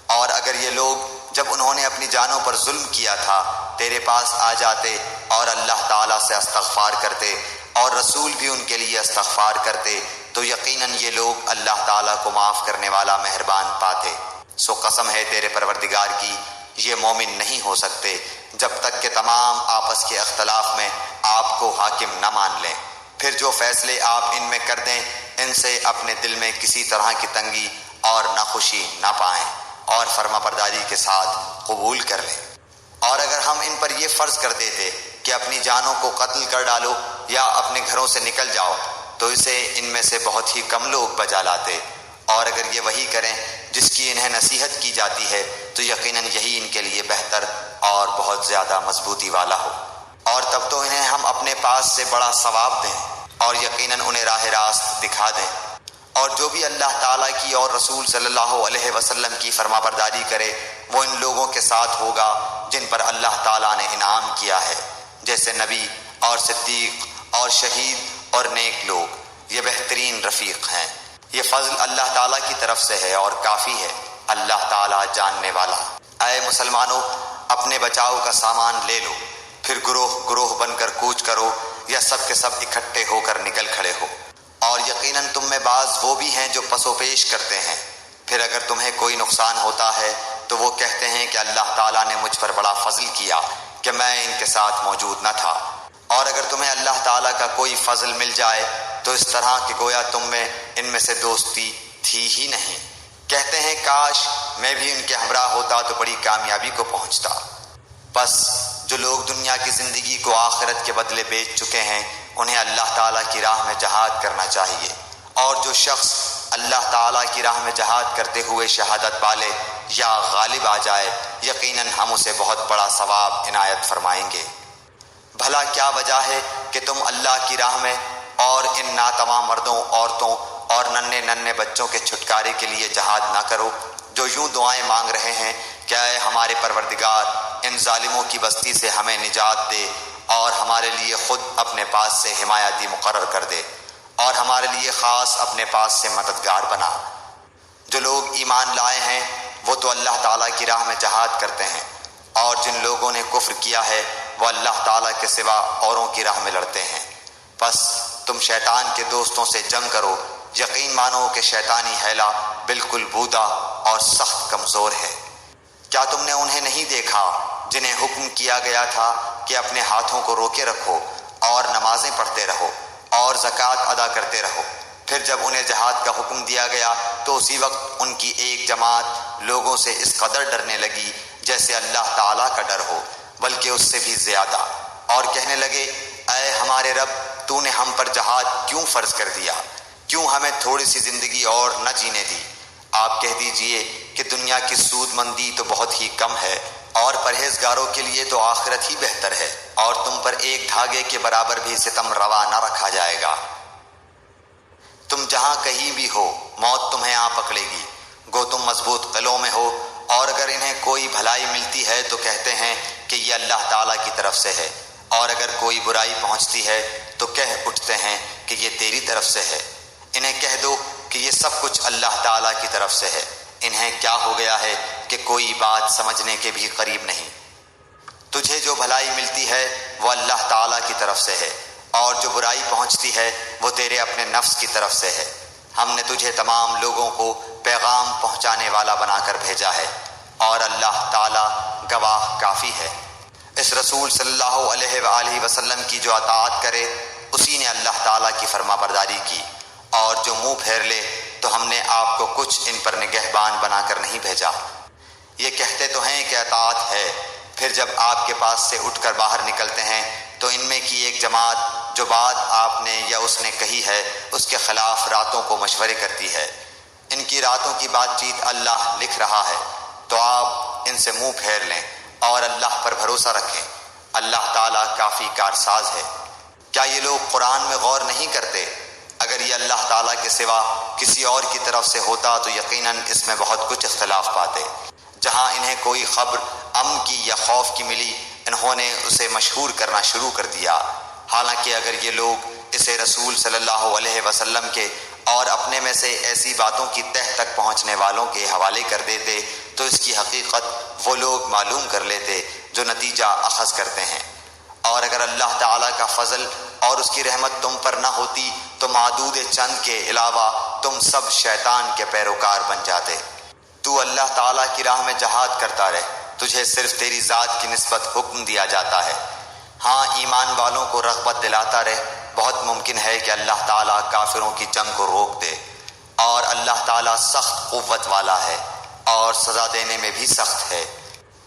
اور اگر یہ لوگ جب انہوں نے اپنی جانوں پر ظلم کیا تھا تیرے پاس آ جاتے اور اللہ تعالیٰ سے استغفار کرتے اور رسول بھی ان کے لیے استغفار کرتے تو یقیناً یہ لوگ اللہ تعالیٰ کو معاف کرنے والا مہربان پاتے۔ سو قسم ہے تیرے پروردگار کی، یہ مومن نہیں ہو سکتے جب تک کہ تمام آپس کے اختلاف میں آپ کو حاکم نہ مان لیں، پھر جو فیصلے آپ ان میں کر دیں ان سے اپنے دل میں کسی طرح کی تنگی اور ناخوشی نہ پائیں اور فرما برداری کے ساتھ قبول کر لیں۔ اور اگر ہم ان پر یہ فرض کر دیتے کہ اپنی جانوں کو قتل کر ڈالو یا اپنے گھروں سے نکل جاؤ تو اسے ان میں سے بہت ہی کم لوگ بجا لاتے، اور اگر یہ وہی کریں جس کی انہیں نصیحت کی جاتی ہے تو یقیناً یہی ان کے لیے بہتر اور بہت زیادہ مضبوطی والا ہو، اور تب تو انہیں ہم اپنے پاس سے بڑا ثواب دیں اور یقیناً انہیں راہ راست دکھا دیں۔ اور جو بھی اللہ تعالیٰ کی اور رسول صلی اللہ علیہ وسلم کی فرما برداری کرے وہ ان لوگوں کے ساتھ ہوگا جن پر اللہ تعالیٰ نے انعام کیا ہے، جیسے نبی اور صدیق اور شہید اور نیک لوگ، یہ بہترین رفیق ہیں۔ یہ فضل اللہ تعالیٰ کی طرف سے ہے اور کافی ہے، اللہ تعالیٰ جاننے والا۔ اے مسلمانوں، اپنے بچاؤ کا سامان لے لو، پھر گروہ گروہ بن کر کوچ کرو یا سب کے سب اکٹھے ہو کر نکل کھڑے ہو، اور یقیناً تم میں بعض وہ بھی ہیں جو پس و پیش کرتے ہیں، پھر اگر تمہیں کوئی نقصان ہوتا ہے تو وہ کہتے ہیں کہ اللہ تعالیٰ نے مجھ پر بڑا فضل کیا کہ میں ان کے ساتھ موجود نہ تھا، اور اگر تمہیں اللہ تعالیٰ کا کوئی فضل مل جائے تو اس طرح کہ گویا تم میں ان میں سے دوستی تھی ہی نہیں، کہتے ہیں کاش میں بھی ان کے ہمراہ ہوتا تو بڑی کامیابی کو پہنچتا۔ بس جو لوگ دنیا کی زندگی کو آخرت کے بدلے بیچ چکے ہیں انہیں اللہ تعالیٰ کی راہ میں جہاد کرنا چاہیے، اور جو شخص اللہ تعالیٰ کی راہ میں جہاد کرتے ہوئے شہادت پالے یا غالب آ جائے یقیناً ہم اسے بہت بڑا ثواب عنایت فرمائیں گے۔ بھلا کیا وجہ ہے کہ تم اللہ کی راہ میں اور ان ناتواں مردوں، عورتوں اور ننھے ننھے بچوں کے چھٹکارے کے لیے جہاد نہ کرو، جو یوں دعائیں مانگ رہے ہیں کہ اے ہمارے پروردگار ان ظالموں کی بستی سے ہمیں نجات دے اور ہمارے لیے خود اپنے پاس سے حمایتی مقرر کر دے اور ہمارے لیے خاص اپنے پاس سے مددگار بنا۔ جو لوگ ایمان لائے ہیں وہ تو اللہ تعالیٰ کی راہ میں جہاد کرتے ہیں، اور جن لوگوں نے کفر کیا ہے وہ اللہ تعالیٰ کے سوا اوروں کی راہ میں لڑتے ہیں۔ بس تم شیطان کے دوستوں سے جنگ کرو، یقین مانو کہ شیطانی حیلہ بالکل بودا اور سخت کمزور ہے۔ کیا تم نے انہیں نہیں دیکھا جنہیں حکم کیا گیا تھا کہ اپنے ہاتھوں کو روکے رکھو اور نمازیں پڑھتے رہو اور زکوٰۃ ادا کرتے رہو، پھر جب انہیں جہاد کا حکم دیا گیا تو اسی وقت ان کی ایک جماعت لوگوں سے اس قدر ڈرنے لگی جیسے اللہ تعالیٰ کا ڈر ہو، بلکہ اس سے بھی زیادہ، اور کہنے لگے اے ہمارے رب تو نے ہم پر جہاد کیوں فرض کر دیا، کیوں ہمیں تھوڑی سی زندگی اور نہ جینے دی؟ آپ کہہ دیجئے کہ دنیا کی سود مندی تو بہت ہی کم ہے اور پرہیزگاروں کے لیے تو آخرت ہی بہتر ہے، اور تم پر ایک دھاگے کے برابر بھی ستم روا نہ رکھا جائے گا۔ تم جہاں کہیں بھی ہو موت تمہیں آ پکڑے گی، گو تم مضبوط قلعوں میں ہو، اور اگر انہیں کوئی بھلائی ملتی ہے تو کہتے ہیں کہ یہ اللہ تعالیٰ کی طرف سے ہے، اور اگر کوئی برائی پہنچتی ہے تو کہہ اٹھتے ہیں کہ یہ تیری طرف سے ہے۔ انہیں کہہ دو کہ یہ سب کچھ اللہ تعالیٰ کی طرف سے ہے، انہیں کیا ہو گیا ہے کہ کوئی بات سمجھنے کے بھی قریب نہیں۔ تجھے جو بھلائی ملتی ہے وہ اللہ تعالیٰ کی طرف سے ہے، اور جو برائی پہنچتی ہے وہ تیرے اپنے نفس کی طرف سے ہے۔ ہم نے تجھے تمام لوگوں کو پیغام پہنچانے والا بنا کر بھیجا ہے، اور اللہ تعالیٰ گواہ کافی ہے۔ اس رسول صلی اللہ علیہ وآلہ وسلم کی جو اطاعت کرے اسی نے اللہ تعالیٰ کی فرما برداری کی، اور جو منہ پھیر لے تو ہم نے آپ کو کچھ ان پر نگہبان بنا کر نہیں بھیجا۔ یہ کہتے تو ہیں کہ اطاعت ہے، پھر جب آپ کے پاس سے اٹھ کر باہر نکلتے ہیں تو ان میں کی ایک جماعت جو بات آپ نے یا اس نے کہی ہے اس کے خلاف راتوں کو مشورے کرتی ہے۔ ان کی راتوں کی بات چیت اللہ لکھ رہا ہے، تو آپ ان سے منہ پھیر لیں اور اللہ پر بھروسہ رکھیں، اللہ تعالیٰ کافی کارساز ہے۔ کیا یہ لوگ قرآن میں غور نہیں کرتے؟ اگر یہ اللہ تعالیٰ کے سوا کسی اور کی طرف سے ہوتا تو یقیناً اس میں بہت کچھ اختلاف پاتے۔ جہاں انہیں کوئی خبر امن کی یا خوف کی ملی انہوں نے اسے مشہور کرنا شروع کر دیا، حالانکہ اگر یہ لوگ اسے رسول صلی اللہ علیہ وسلم کے اور اپنے میں سے ایسی باتوں کی تہ تک پہنچنے والوں کے حوالے کر دیتے تو اس کی حقیقت وہ لوگ معلوم کر لیتے جو نتیجہ اخذ کرتے ہیں۔ اور اگر اللہ تعالیٰ کا فضل اور اس کی رحمت تم پر نہ ہوتی تو معدود چند کے علاوہ تم سب شیطان کے پیروکار بن جاتے۔ تو اللہ تعالیٰ کی راہ میں جہاد کرتا رہ، تجھے صرف تیری ذات کی نسبت حکم دیا جاتا ہے۔ ہاں، ایمان والوں کو رغبت دلاتا رہ، بہت ممکن ہے کہ اللہ تعالیٰ کافروں کی جنگ کو روک دے، اور اللہ تعالیٰ سخت قوت والا ہے اور سزا دینے میں بھی سخت ہے۔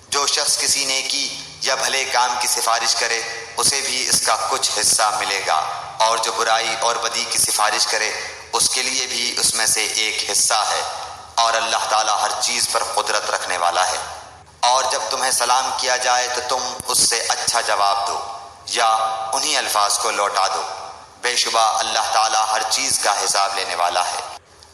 جو شخص کسی نیکی یا بھلے کام کی سفارش کرے اسے بھی اس کا کچھ حصہ ملے گا، اور جو برائی اور بدی کی سفارش کرے اس کے لیے بھی اس میں سے ایک حصہ ہے، اور اللہ تعالیٰ ہر چیز پر قدرت رکھنے والا ہے۔ اور جب تمہیں سلام کیا جائے تو تم اس سے اچھا جواب دو یا انہی الفاظ کو لوٹا دو، بے شبہ اللہ تعالیٰ ہر چیز کا حساب لینے والا ہے۔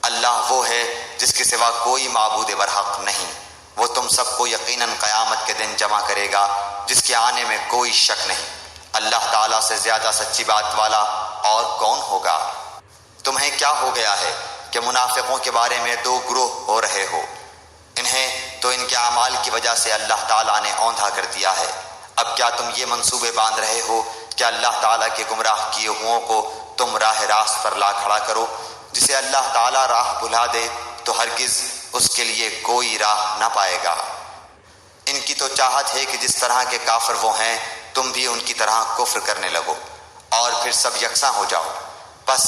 اللہ وہ ہے جس کے سوا کوئی معبود برحق نہیں، وہ تم سب کو یقیناً قیامت کے دن جمع کرے گا جس کے آنے میں کوئی شک نہیں۔ اللہ تعالیٰ سے زیادہ سچی بات والا اور کون ہوگا؟ تمہیں کیا ہو گیا ہے کہ منافقوں کے بارے میں دو گروہ ہو رہے ہو؟ انہیں تو ان کے اعمال کی وجہ سے اللہ تعالیٰ نے اوندھا کر دیا ہے۔ اب کیا تم یہ منصوبے باندھ رہے ہو کہ اللہ تعالیٰ کے گمراہ کیے ہوئوں کو تم راہ راست پر لا کھڑا کرو؟ جسے اللہ تعالیٰ راہ بھلا دے تو ہرگز اس کے لیے کوئی راہ نہ پائے گا۔ ان کی تو چاہت ہے کہ جس طرح کے کافر وہ ہیں تم بھی ان کی طرح کفر کرنے لگو اور پھر سب یکساں ہو جاؤ۔ بس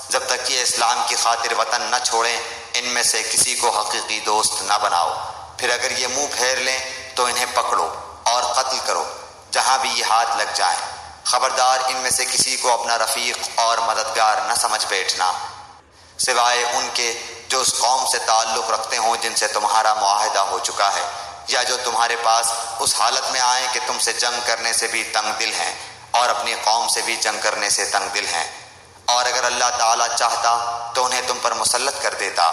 جب تک یہ اسلام کی خاطر وطن نہ چھوڑیں ان میں سے کسی کو حقیقی دوست نہ بناؤ، پھر اگر یہ منہ پھیر لیں تو انہیں پکڑو اور قتل کرو جہاں بھی یہ ہاتھ لگ جائیں۔ خبردار ان میں سے کسی کو اپنا رفیق اور مددگار نہ سمجھ بیٹھنا، سوائے ان کے جو اس قوم سے تعلق رکھتے ہوں جن سے تمہارا معاہدہ ہو چکا ہے، یا جو تمہارے پاس اس حالت میں آئیں کہ تم سے جنگ کرنے سے بھی تنگ دل ہیں اور اپنی قوم سے بھی جنگ کرنے سے تنگ دل ہیں۔ اور اگر اللہ تعالیٰ چاہتا تو انہیں تم پر مسلط کر دیتا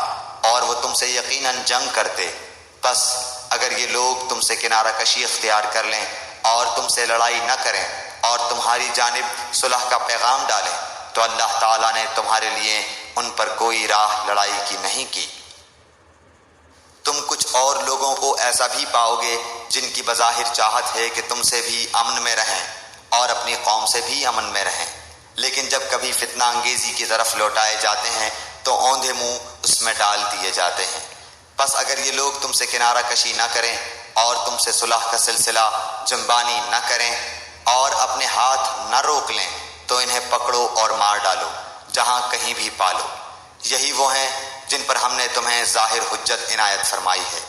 اور وہ تم سے یقیناً جنگ کرتے۔ بس اگر یہ لوگ تم سے کنارہ کشی اختیار کر لیں اور تم سے لڑائی نہ کریں اور تمہاری جانب صلح کا پیغام ڈالیں تو اللہ تعالیٰ نے تمہارے لیے ان پر کوئی راہ لڑائی کی نہیں کی۔ تم کچھ اور لوگوں کو ایسا بھی پاؤ گے جن کی بظاہر چاہت ہے کہ تم سے بھی امن میں رہیں اور اپنی قوم سے بھی امن میں رہیں، لیکن جب کبھی فتنہ انگیزی کی طرف لوٹائے جاتے ہیں تو اوندھے منہ اس میں ڈال دیے جاتے ہیں۔ بس اگر یہ لوگ تم سے کنارہ کشی نہ کریں اور تم سے صلح کا سلسلہ جنبانی نہ کریں اور اپنے ہاتھ نہ روک لیں تو انہیں پکڑو اور مار ڈالو جہاں کہیں بھی پالو۔ یہی وہ ہیں جن پر ہم نے تمہیں ظاہر حجت عنایت فرمائی ہے۔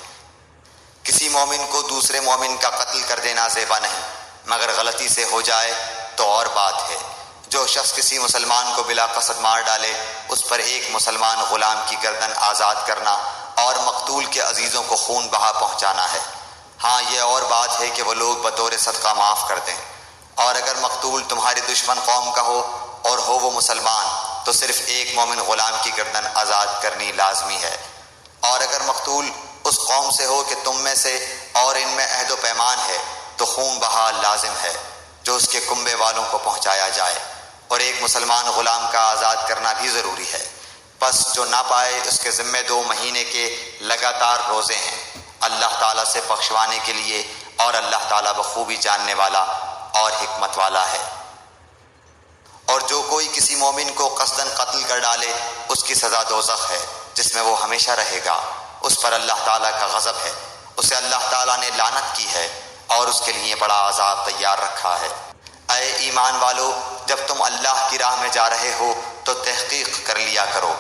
کسی مومن کو دوسرے مومن کا قتل کر دینا زیبا نہیں، مگر غلطی سے ہو جائے تو اور بات ہے۔ جو شخص کسی مسلمان کو بلا قصد مار ڈالے اس پر ایک مسلمان غلام کی گردن آزاد کرنا اور مقتول کے عزیزوں کو خون بہا پہنچانا ہے۔ ہاں، یہ اور بات ہے کہ وہ لوگ بطور صدقہ معاف کر دیں۔ اور اگر مقتول تمہاری دشمن قوم کا ہو اور ہو وہ مسلمان تو صرف ایک مومن غلام کی گردن آزاد کرنی لازمی ہے۔ اور اگر مقتول اس قوم سے ہو کہ تم میں سے اور ان میں عہد و پیمان ہے تو خون بہا لازم ہے جو اس کے کنبے والوں کو پہنچایا جائے، اور ایک مسلمان غلام کا آزاد کرنا بھی ضروری ہے۔ بس جو نہ پائے اس کے ذمے 2 مہینے کے لگاتار روزے ہیں اللہ تعالیٰ سے بخشوانے کے لیے، اور اللہ تعالیٰ بخوبی جاننے والا اور حکمت والا ہے۔ اور جو کوئی کسی مومن کو قصداً قتل کر ڈالے اس کی سزا دوزخ ہے جس میں وہ ہمیشہ رہے گا، اس پر اللہ تعالیٰ کا غضب ہے، اسے اللہ تعالیٰ نے لعنت کی ہے اور اس کے لیے بڑا عذاب تیار رکھا ہے۔ اے ایمان والو، جب تم اللہ کی راہ میں جا رہے ہو تو تحقیق کر لیا کرو،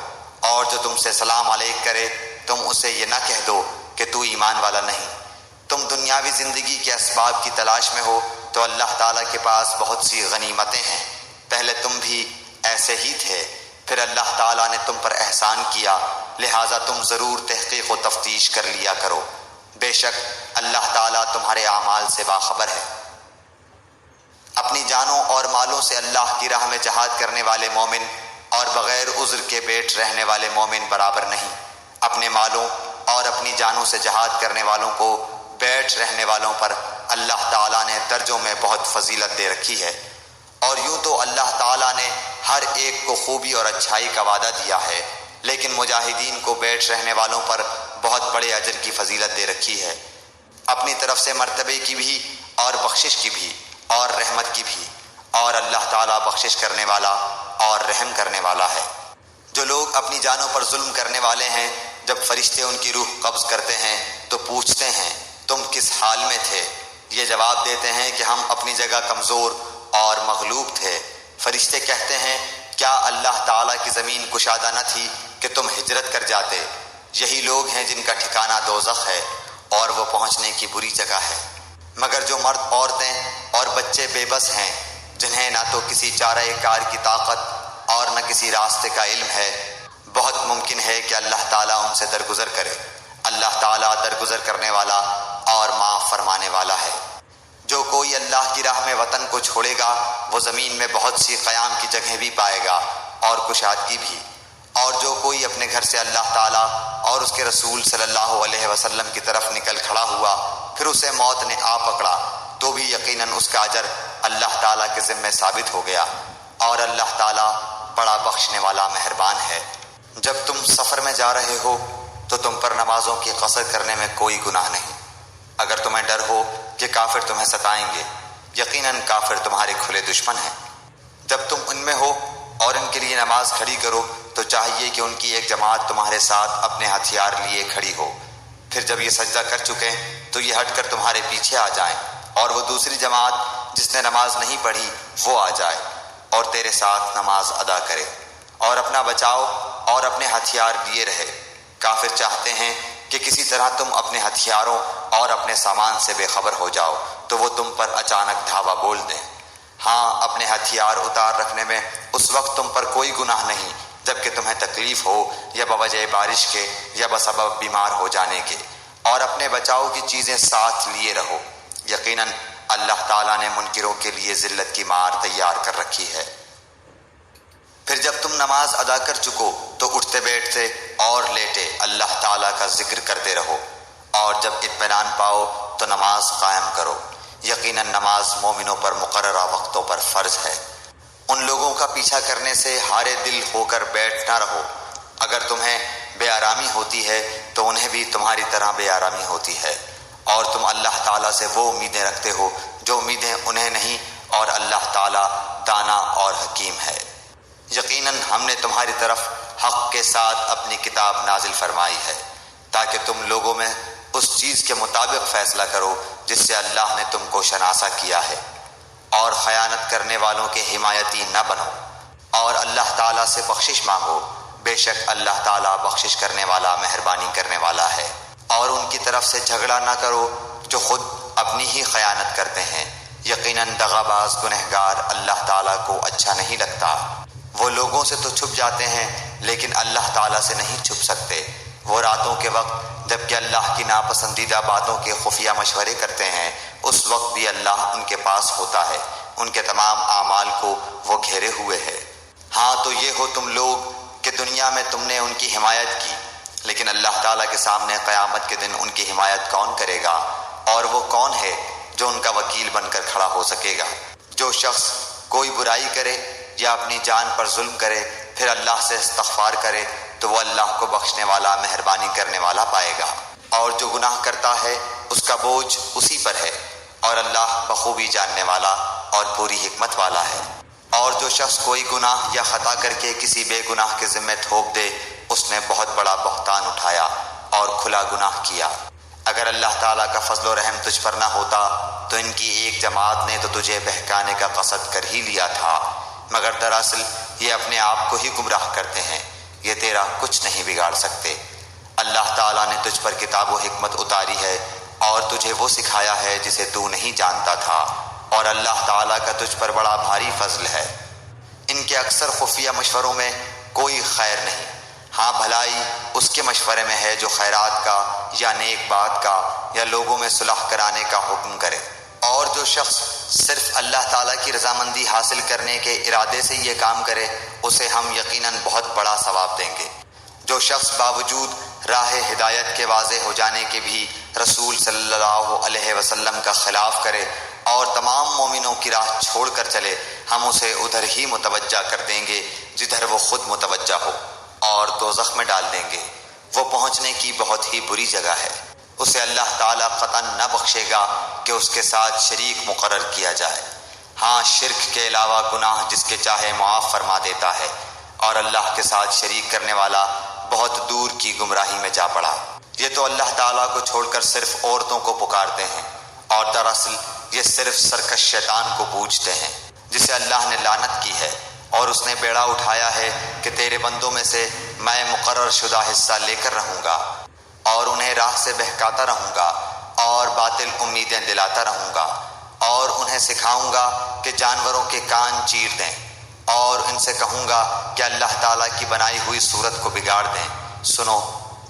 اور جو تم سے سلام علیک کرے تم اسے یہ نہ کہہ دو کہ تو ایمان والا نہیں۔ تم دنیاوی زندگی کے اسباب کی تلاش میں ہو تو اللہ تعالیٰ کے پاس بہت سی غنیمتیں ہیں، پہلے تم بھی ایسے ہی تھے، پھر اللہ تعالیٰ نے تم پر احسان کیا، لہٰذا تم ضرور تحقیق و تفتیش کر لیا کرو، بے شک اللہ تعالیٰ تمہارے اعمال سے باخبر ہے۔ اپنی جانوں اور مالوں سے اللہ کی راہ میں جہاد کرنے والے مومن اور بغیر عذر کے بیٹھ رہنے والے مومن برابر نہیں۔ اپنے مالوں اور اپنی جانوں سے جہاد کرنے والوں کو بیٹھ رہنے والوں پر اللہ تعالیٰ نے درجوں میں بہت فضیلت دے رکھی ہے، اور یوں تو اللہ تعالیٰ نے ہر ایک کو خوبی اور اچھائی کا وعدہ دیا ہے، لیکن مجاہدین کو بیٹھ رہنے والوں پر بہت بڑے اجر کی فضیلت دے رکھی ہے، اپنی طرف سے مرتبے کی بھی اور بخشش کی بھی اور رحمت کی بھی، اور اللہ تعالیٰ بخشش کرنے والا اور رحم کرنے والا ہے۔ جو لوگ اپنی جانوں پر ظلم کرنے والے ہیں جب فرشتے ان کی روح قبض کرتے ہیں تو پوچھتے ہیں تم کس حال میں تھے؟ یہ جواب دیتے ہیں کہ ہم اپنی جگہ کمزور اور مغلوب تھے۔ فرشتے کہتے ہیں کیا اللہ تعالیٰ کی زمین کشادہ نہ تھی کہ تم ہجرت کر جاتے؟ یہی لوگ ہیں جن کا ٹھکانہ دوزخ ہے اور وہ پہنچنے کی بری جگہ ہے۔ مگر جو مرد، عورتیں اور بچے بے بس ہیں، جنہیں نہ تو کسی چارہ کار کی طاقت اور نہ کسی راستے کا علم ہے، بہت ممکن ہے کہ اللہ تعالیٰ ان سے درگزر کرے۔ اللہ تعالیٰ درگزر کرنے والا اور معاف فرمانے والا ہے۔ جو کوئی اللہ کی راہ میں وطن کو چھوڑے گا وہ زمین میں بہت سی قیام کی جگہیں بھی پائے گا اور کشادگی بھی۔ اور جو کوئی اپنے گھر سے اللہ تعالیٰ اور اس کے رسول صلی اللہ علیہ وسلم کی طرف نکل کھڑا ہوا، پھر اسے موت نے آ پکڑا، تو بھی یقیناً اس کا اجر اللہ تعالیٰ کے ذمے ثابت ہو گیا، اور اللہ تعالیٰ بڑا بخشنے والا مہربان ہے۔ جب تم سفر میں جا رہے ہو تو تم پر نمازوں کی قصر کرنے میں کوئی گناہ نہیں، اگر تمہیں ڈر ہو کہ کافر تمہیں ستائیں گے، یقیناً کافر تمہارے کھلے دشمن ہیں۔ جب تم ان میں ہو اور ان کے لیے نماز کھڑی کرو تو چاہیے کہ ان کی ایک جماعت تمہارے ساتھ اپنے ہتھیار لیے کھڑی ہو، پھر جب یہ سجدہ کر چکیں تو یہ ہٹ کر تمہارے پیچھے آ جائیں، اور وہ دوسری جماعت جس نے نماز نہیں پڑھی وہ آ جائے اور تیرے ساتھ نماز ادا کرے، اور اپنا بچاؤ اور اپنے ہتھیار لیے رہے۔ کافر چاہتے ہیں کہ کسی طرح تم اپنے ہتھیاروں اور اپنے سامان سے بے خبر ہو جاؤ تو وہ تم پر اچانک دھاوا بول دیں۔ ہاں، اپنے ہتھیار اتار رکھنے میں اس وقت تم پر کوئی گناہ نہیں جبکہ تمہیں تکلیف ہو، یا بوجہ بارش کے یا بسبب بیمار ہو جانے کے، اور اپنے بچاؤ کی چیزیں ساتھ لیے رہو۔ یقیناً اللہ تعالیٰ نے منکروں کے لیے ذلت کی مار تیار کر رکھی ہے۔ پھر جب تم نماز ادا کر چکو تو اٹھتے بیٹھتے اور لیٹے اللہ تعالیٰ کا ذکر کرتے رہو، اور جب اطمینان پاؤ تو نماز قائم کرو۔ یقیناً نماز مومنوں پر مقررہ وقتوں پر فرض ہے۔ ان لوگوں کا پیچھا کرنے سے ہارے دل ہو کر بیٹھ نہ رہو۔ اگر تمہیں بے آرامی ہوتی ہے تو انہیں بھی تمہاری طرح بے آرامی ہوتی ہے، اور تم اللہ تعالیٰ سے وہ امیدیں رکھتے ہو جو امیدیں انہیں نہیں، اور اللہ تعالیٰ دانا اور حکیم ہے۔ یقیناً ہم نے تمہاری طرف حق کے ساتھ اپنی کتاب نازل فرمائی ہے تاکہ تم لوگوں میں اس چیز کے مطابق فیصلہ کرو جس سے اللہ نے تم کو شناسا کیا ہے، اور خیانت کرنے والوں کے حمایتی نہ بنو، اور اللہ تعالیٰ سے بخشش مانگو، بے شک اللہ تعالیٰ بخشش کرنے والا مہربانی کرنے والا ہے۔ اور ان کی طرف سے جھگڑا نہ کرو جو خود اپنی ہی خیانت کرتے ہیں، یقیناً دغاباز گنہگار اللہ تعالیٰ کو اچھا نہیں لگتا۔ وہ لوگوں سے تو چھپ جاتے ہیں لیکن اللہ تعالیٰ سے نہیں چھپ سکتے۔ وہ راتوں کے وقت جب کہ اللہ کی ناپسندیدہ باتوں کے خفیہ مشورے کرتے ہیں، اس وقت بھی اللہ ان کے پاس ہوتا ہے، ان کے تمام اعمال کو وہ گھیرے ہوئے ہے۔ ہاں تو یہ ہو تم لوگ کہ دنیا میں تم نے ان کی حمایت کی، لیکن اللہ تعالیٰ کے سامنے قیامت کے دن ان کی حمایت کون کرے گا؟ اور وہ کون ہے جو ان کا وکیل بن کر کھڑا ہو سکے گا؟ جو شخص کوئی برائی کرے یا اپنی جان پر ظلم کرے پھر اللہ سے استغفار کرے تو وہ اللہ کو بخشنے والا مہربانی کرنے والا پائے گا، اور جو گناہ کرتا ہے اس کا بوجھ اسی پر ہے، اور اللہ بخوبی جاننے والا اور پوری حکمت والا ہے۔ اور جو شخص کوئی گناہ یا خطا کر کے کسی بے گناہ کے ذمہ تھوپ دے اس نے بہت بڑا بہتان اٹھایا اور کھلا گناہ کیا۔ اگر اللہ تعالیٰ کا فضل و رحم تجھ پر نہ ہوتا تو ان کی ایک جماعت نے تو تجھے بہکانے کا قصد کر ہی لیا تھا، مگر دراصل یہ اپنے آپ کو ہی گمراہ کرتے ہیں، یہ تیرا کچھ نہیں بگاڑ سکتے۔ اللہ تعالیٰ نے تجھ پر کتاب و حکمت اتاری ہے اور تجھے وہ سکھایا ہے جسے تو نہیں جانتا تھا، اور اللہ تعالیٰ کا تجھ پر بڑا بھاری فضل ہے۔ ان کے اکثر خفیہ مشوروں میں کوئی خیر نہیں، ہاں بھلائی اس کے مشورے میں ہے جو خیرات کا یا نیک بات کا یا لوگوں میں صلح کرانے کا حکم کرے۔ اور جو شخص صرف اللہ تعالیٰ کی رضامندی حاصل کرنے کے ارادے سے یہ کام کرے اسے ہم یقیناً بہت بڑا ثواب دیں گے۔ جو شخص باوجود راہ ہدایت کے واضح ہو جانے کے بھی رسول صلی اللہ علیہ وسلم کا خلاف کرے اور تمام مومنوں کی راہ چھوڑ کر چلے، ہم اسے ادھر ہی متوجہ کر دیں گے جدھر وہ خود متوجہ ہو، اور دوزخ میں ڈال دیں گے۔ وہ پہنچنے کی بہت ہی بری جگہ ہے۔ اسے اللہ تعالیٰ قطعاً نہ بخشے گا کہ اس کے ساتھ شریک مقرر کیا جائے۔ ہاں، شرک کے علاوہ گناہ جس کے چاہے معاف فرما دیتا ہے، اور اللہ کے ساتھ شریک کرنے والا بہت دور کی گمراہی میں جا پڑا۔ یہ تو اللہ تعالیٰ کو چھوڑ کر صرف عورتوں کو پکارتے ہیں، اور دراصل یہ صرف سرکش شیطان کو پوجتے ہیں، جسے اللہ نے لعنت کی ہے، اور اس نے بیڑا اٹھایا ہے کہ تیرے بندوں میں سے میں مقرر شدہ حصہ لے کر رہوں گا، اور انہیں راہ سے بہکاتا رہوں گا، اور باطل امیدیں دلاتا رہوں گا، اور انہیں سکھاؤں گا کہ جانوروں کے کان چیر دیں، اور ان سے کہوں گا کہ اللہ تعالیٰ کی بنائی ہوئی صورت کو بگاڑ دیں۔ سنو،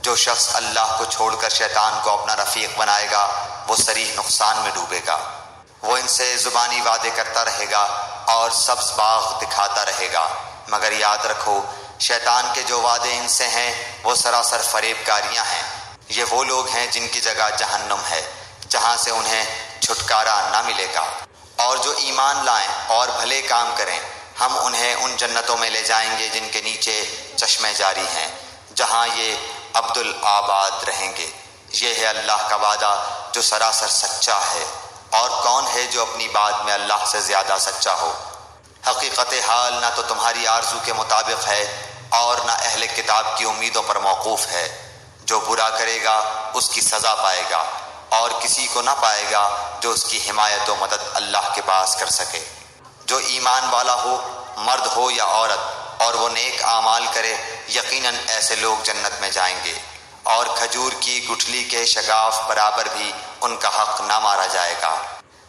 جو شخص اللہ کو چھوڑ کر شیطان کو اپنا رفیق بنائے گا وہ صریح نقصان میں ڈوبے گا۔ وہ ان سے زبانی وعدے کرتا رہے گا اور سبز باغ دکھاتا رہے گا، مگر یاد رکھو شیطان کے جو وعدے ان سے ہیں وہ سراسر فریب کاریاں ہیں۔ یہ وہ لوگ ہیں جن کی جگہ جہنم ہے، جہاں سے انہیں چھٹکارا نہ ملے گا۔ اور جو ایمان لائیں اور بھلے کام کریں، ہم انہیں ان جنتوں میں لے جائیں گے جن کے نیچے چشمے جاری ہیں، جہاں یہ عبدالآباد رہیں گے۔ یہ ہے اللہ کا وعدہ جو سراسر سچا ہے، اور کون ہے جو اپنی بات میں اللہ سے زیادہ سچا ہو؟ حقیقت حال نہ تو تمہاری آرزو کے مطابق ہے اور نہ اہل کتاب کی امیدوں پر موقوف ہے۔ جو برا کرے گا اس کی سزا پائے گا، اور کسی کو نہ پائے گا جو اس کی حمایت و مدد اللہ کے پاس کر سکے۔ جو ایمان والا ہو، مرد ہو یا عورت، اور وہ نیک اعمال کرے، یقیناً ایسے لوگ جنت میں جائیں گے، اور کھجور کی گٹھلی کے شگاف برابر بھی ان کا حق نہ مارا جائے گا۔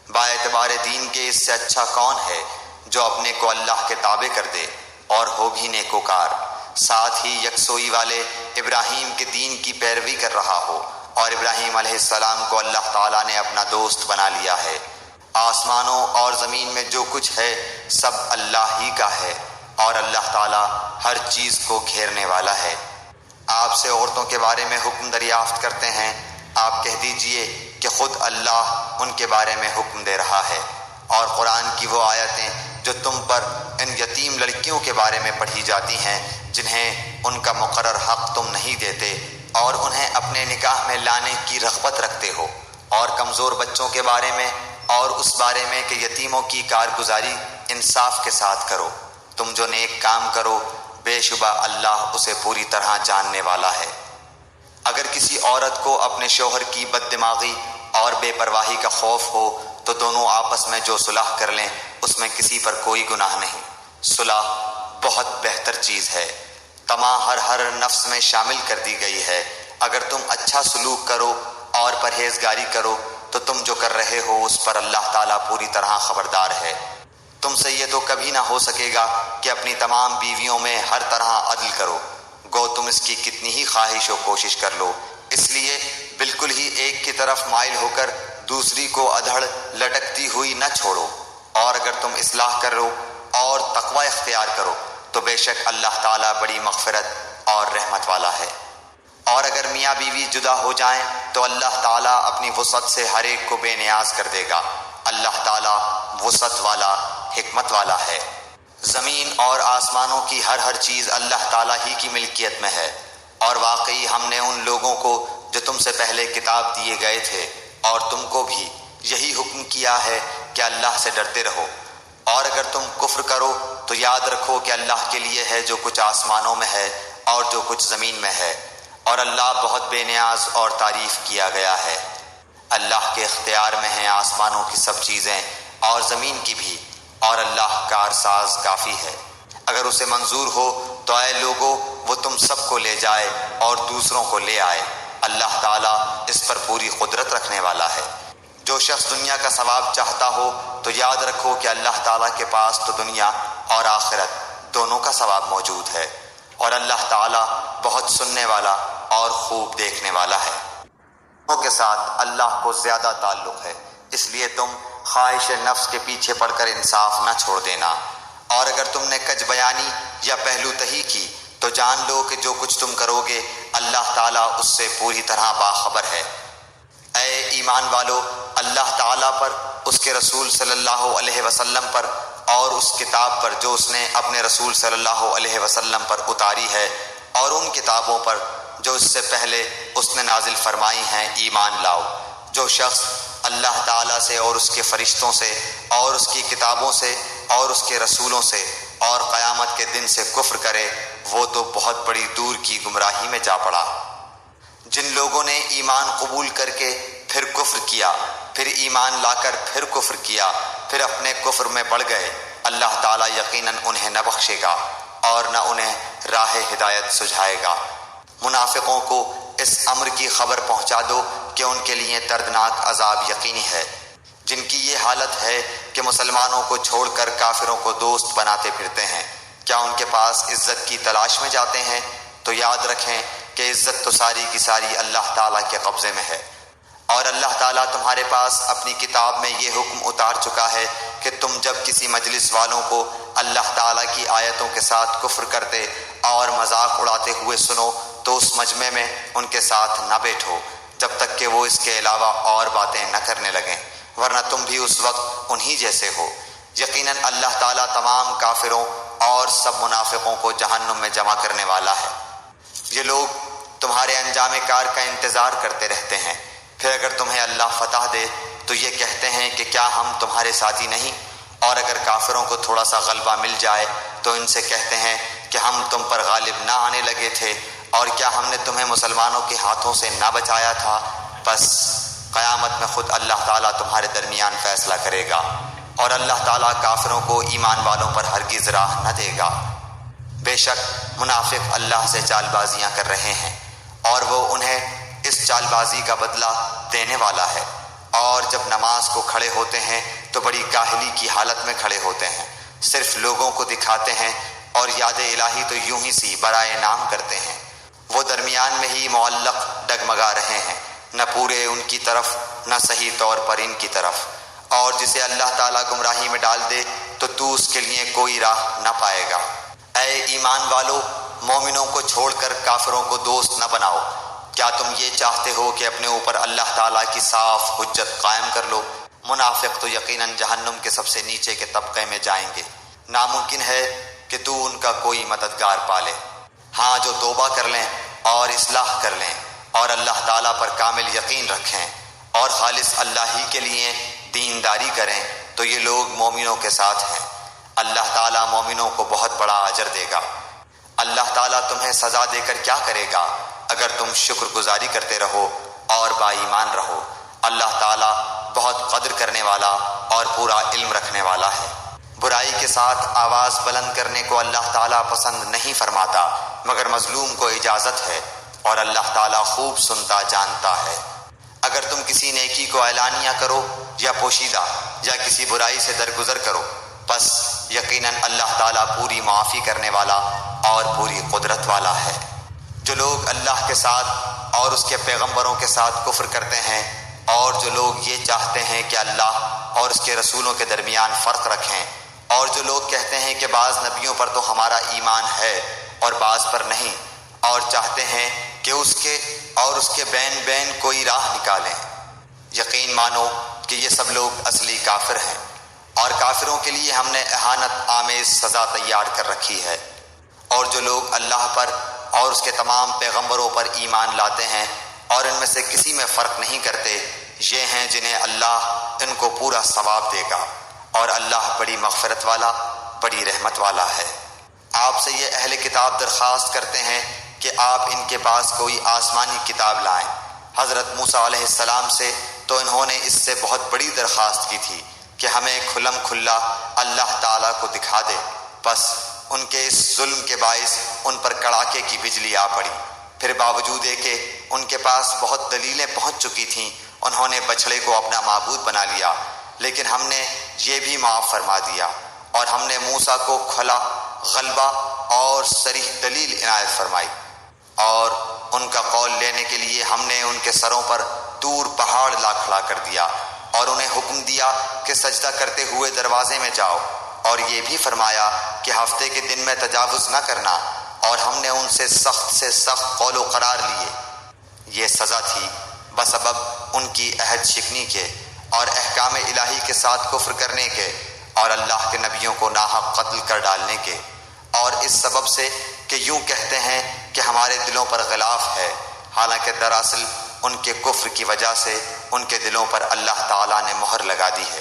با اعتبار دین کے اس سے اچھا کون ہے جو اپنے کو اللہ کے تابع کر دے اور ہو بھی نیکوکار، ساتھ ہی یکسوئی والے ابراہیم کے دین کی پیروی کر رہا ہو، اور ابراہیم علیہ السلام کو اللہ تعالیٰ نے اپنا دوست بنا لیا ہے۔ آسمانوں اور زمین میں جو کچھ ہے سب اللہ ہی کا ہے، اور اللہ تعالیٰ ہر چیز کو گھیرنے والا ہے۔ آپ سے عورتوں کے بارے میں حکم دریافت کرتے ہیں، آپ کہہ دیجئے کہ خود اللہ ان کے بارے میں حکم دے رہا ہے، اور قرآن کی وہ آیتیں جو تم پر ان یتیم لڑکیوں کے بارے میں پڑھی جاتی ہیں جنہیں ان کا مقرر حق تم نہیں دیتے، اور انہیں اپنے نکاح میں لانے کی رغبت رکھتے ہو، اور کمزور بچوں کے بارے میں، اور اس بارے میں کہ یتیموں کی کارگزاری انصاف کے ساتھ کرو۔ تم جو نیک کام کرو بے شبہ اللہ اسے پوری طرح جاننے والا ہے۔ اگر کسی عورت کو اپنے شوہر کی بد دماغی اور بے پرواہی کا خوف ہو تو دونوں آپس میں جو صلح کر لیں اس میں کسی پر کوئی گناہ نہیں۔ صلح بہت بہتر چیز ہے، طمع ہر نفس میں شامل کر دی گئی ہے۔ اگر تم اچھا سلوک کرو اور پرہیزگاری کرو تو تم جو کر رہے ہو اس پر اللہ تعالیٰ پوری طرح خبردار ہے۔ تم سے یہ تو کبھی نہ ہو سکے گا کہ اپنی تمام بیویوں میں ہر طرح عدل کرو، گو تم اس کی کتنی ہی خواہش و کوشش کر لو، اس لیے بالکل ہی ایک کی طرف مائل ہو کر دوسری کو ادھڑ لٹکتی ہوئی نہ چھوڑو۔ اور اگر تم اصلاح کرو اور تقوی اختیار کرو تو بے شک اللہ تعالیٰ بڑی مغفرت اور رحمت والا ہے۔ اور اگر میاں بیوی جدا ہو جائیں تو اللہ تعالیٰ اپنی وسعت سے ہر ایک کو بے نیاز کر دے گا۔ اللہ تعالیٰ وسعت والا، حکمت والا ہے۔ زمین اور آسمانوں کی ہر چیز اللہ تعالیٰ ہی کی ملکیت میں ہے، اور واقعی ہم نے ان لوگوں کو جو تم سے پہلے کتاب دیے گئے تھے اور تم کو بھی یہی حکم کیا ہے کہ اللہ سے ڈرتے رہو، اور اگر تم کفر کرو تو یاد رکھو کہ اللہ کے لیے ہے جو کچھ آسمانوں میں ہے اور جو کچھ زمین میں ہے، اور اللہ بہت بے نیاز اور تعریف کیا گیا ہے۔ اللہ کے اختیار میں ہیں آسمانوں کی سب چیزیں اور زمین کی بھی، اور اللہ کارساز کافی ہے۔ اگر اسے منظور ہو تو اے لوگو وہ تم سب کو لے جائے اور دوسروں کو لے آئے۔ اللہ تعالیٰ اس پر پوری قدرت رکھنے والا ہے۔ جو شخص دنیا کا ثواب چاہتا ہو تو یاد رکھو کہ اللہ تعالیٰ کے پاس تو دنیا اور آخرت دونوں کا ثواب موجود ہے، اور اللہ تعالیٰ بہت سننے والا اور خوب دیکھنے والا ہے۔ کے ساتھ اللہ کو زیادہ تعلق ہے، اس لیے تم خواہش نفس کے پیچھے پڑ کر انصاف نہ چھوڑ دینا، اور اگر تم نے کج بیانی یا پہلو تہی کی تو جان لو کہ جو کچھ تم کرو گے اللہ تعالیٰ اس سے پوری طرح باخبر ہے۔ اے ایمان والو، اللہ تعالیٰ پر، اس کے رسول صلی اللہ علیہ وسلم پر اور اس کتاب پر جو اس نے اپنے رسول صلی اللہ علیہ وسلم پر اتاری ہے، اور ان کتابوں پر جو اس سے پہلے اس نے نازل فرمائی ہیں ایمان لاؤ۔ جو شخص اللہ تعالیٰ سے اور اس کے فرشتوں سے اور اس کی کتابوں سے اور اس کے رسولوں سے اور قیامت کے دن سے کفر کرے وہ تو بہت بڑی دور کی گمراہی میں جا پڑا۔ جن لوگوں نے ایمان قبول کر کے پھر کفر کیا، پھر ایمان لا کر پھر کفر کیا، پھر اپنے کفر میں بڑھ گئے، اللہ تعالیٰ یقیناً انہیں نہ بخشے گا اور نہ انہیں راہ ہدایت سجھائے گا۔ منافقوں کو اس امر کی خبر پہنچا دو کہ ان کے لیے دردناک عذاب یقینی ہے۔ جن کی یہ حالت ہے کہ مسلمانوں کو چھوڑ کر کافروں کو دوست بناتے پھرتے ہیں، کیا ان کے پاس عزت کی تلاش میں جاتے ہیں؟ تو یاد رکھیں کہ عزت تو ساری کی ساری اللہ تعالیٰ کے قبضے میں ہے، اور اللہ تعالیٰ تمہارے پاس اپنی کتاب میں یہ حکم اتار چکا ہے کہ تم جب کسی مجلس والوں کو اللہ تعالیٰ کی آیتوں کے ساتھ کفر کرتے اور مذاق اڑاتے ہوئے سنو تو اس مجمع میں ان کے ساتھ نہ بیٹھو جب تک کہ وہ اس کے علاوہ اور باتیں نہ کرنے لگیں، ورنہ تم بھی اس وقت انہی جیسے ہو۔ یقیناً اللہ تعالیٰ تمام کافروں اور سب منافقوں کو جہنم میں جمع کرنے والا ہے۔ یہ لوگ تمہارے انجام کار کا انتظار کرتے رہتے ہیں، پھر اگر تمہیں اللہ فتح دے تو یہ کہتے ہیں کہ کیا ہم تمہارے ساتھی نہیں، اور اگر کافروں کو تھوڑا سا غلبہ مل جائے تو ان سے کہتے ہیں کہ ہم تم پر غالب نہ آنے لگے تھے، اور کیا ہم نے تمہیں مسلمانوں کے ہاتھوں سے نہ بچایا تھا؟ بس قیامت میں خود اللہ تعالیٰ تمہارے درمیان فیصلہ کرے گا، اور اللہ تعالیٰ کافروں کو ایمان والوں پر ہرگز راہ نہ دے گا۔ بے شک منافق اللہ سے چال بازیاں کر رہے ہیں، اور وہ انہیں اس چال بازی کا بدلہ دینے والا ہے، اور جب نماز کو کھڑے ہوتے ہیں تو بڑی کاہلی کی حالت میں کھڑے ہوتے ہیں، صرف لوگوں کو دکھاتے ہیں، اور یاد الہی تو یوں ہی سی برائے نام کرتے ہیں۔ وہ درمیان میں ہی معلق ڈگمگا رہے ہیں، نہ پورے ان کی طرف نہ صحیح طور پر ان کی طرف، اور جسے اللہ تعالیٰ گمراہی میں ڈال دے تو اس کے لیے کوئی راہ نہ پائے گا۔ اے ایمان والو، مومنوں کو چھوڑ کر کافروں کو دوست نہ بناؤ۔ کیا تم یہ چاہتے ہو کہ اپنے اوپر اللہ تعالیٰ کی صاف حجت قائم کر لو؟ منافق تو یقیناً جہنم کے سب سے نیچے کے طبقے میں جائیں گے، ناممکن ہے کہ تو ان کا کوئی مددگار پالے۔ ہاں، جو توبہ کر لیں اور اصلاح کر لیں اور اللہ تعالیٰ پر کامل یقین رکھیں اور خالص اللہ ہی کے لیے دینداری کریں تو یہ لوگ مومنوں کے ساتھ ہیں۔ اللہ تعالیٰ مومنوں کو بہت بڑا اجر دے گا۔ اللہ تعالیٰ تمہیں سزا دے کر کیا کرے گا اگر تم شکر گزاری کرتے رہو اور با ایمان رہو۔ اللہ تعالیٰ بہت قدر کرنے والا اور پورا علم رکھنے والا ہے۔ برائی کے ساتھ آواز بلند کرنے کو اللہ تعالیٰ پسند نہیں فرماتا، مگر مظلوم کو اجازت ہے، اور اللہ تعالیٰ خوب سنتا جانتا ہے۔ اگر تم کسی نیکی کو اعلانیہ کرو یا پوشیدہ یا کسی برائی سے درگزر کرو، بس یقیناً اللہ تعالیٰ پوری معافی کرنے والا اور پوری قدرت والا ہے۔ جو لوگ اللہ کے ساتھ اور اس کے پیغمبروں کے ساتھ کفر کرتے ہیں، اور جو لوگ یہ چاہتے ہیں کہ اللہ اور اس کے رسولوں کے درمیان فرق رکھیں، اور جو لوگ کہتے ہیں کہ بعض نبیوں پر تو ہمارا ایمان ہے اور بعض پر نہیں، اور چاہتے ہیں کہ اس کے بین کوئی راہ نکالیں، یقین مانو کہ یہ سب لوگ اصلی کافر ہیں، اور کافروں کے لیے ہم نے اہانت آمیز سزا تیار کر رکھی ہے۔ اور جو لوگ اللہ پر اور اس کے تمام پیغمبروں پر ایمان لاتے ہیں اور ان میں سے کسی میں فرق نہیں کرتے، یہ ہیں جنہیں اللہ ان کو پورا ثواب دے گا، اور اللہ بڑی مغفرت والا، بڑی رحمت والا ہے۔ آپ سے یہ اہل کتاب درخواست کرتے ہیں کہ آپ ان کے پاس کوئی آسمانی کتاب لائیں۔ حضرت موسیٰ علیہ السلام سے تو انہوں نے اس سے بہت بڑی درخواست کی تھی کہ ہمیں کھلم کھلا اللہ تعالیٰ کو دکھا دے، بس ان کے اس ظلم کے باعث ان پر کڑاکے کی بجلی آ پڑی۔ پھر باوجود کہ ان کے پاس بہت دلیلیں پہنچ چکی تھیں، انہوں نے بچھڑے کو اپنا معبود بنا لیا، لیکن ہم نے یہ بھی معاف فرما دیا، اور ہم نے موسیٰ کو کھلا غلبہ اور صریح دلیل عنایت فرمائی، اور ان کا قول لینے کے لیے ہم نے ان کے سروں پر طور پہاڑ لا کھڑا کر دیا، اور انہیں حکم دیا کہ سجدہ کرتے ہوئے دروازے میں جاؤ، اور یہ بھی فرمایا کہ ہفتے کے دن میں تجاوز نہ کرنا، اور ہم نے ان سے سخت قول و قرار لیے۔ یہ سزا تھی بسبب ان کی عہد شکنی کے اور احکام الہی کے ساتھ کفر کرنے کے، اور اللہ کے نبیوں کو ناحق قتل کر ڈالنے کے، اور اس سبب سے کہ یوں کہتے ہیں کہ ہمارے دلوں پر غلاف ہے، حالانکہ دراصل ان کے کفر کی وجہ سے ان کے دلوں پر اللہ تعالیٰ نے مہر لگا دی ہے،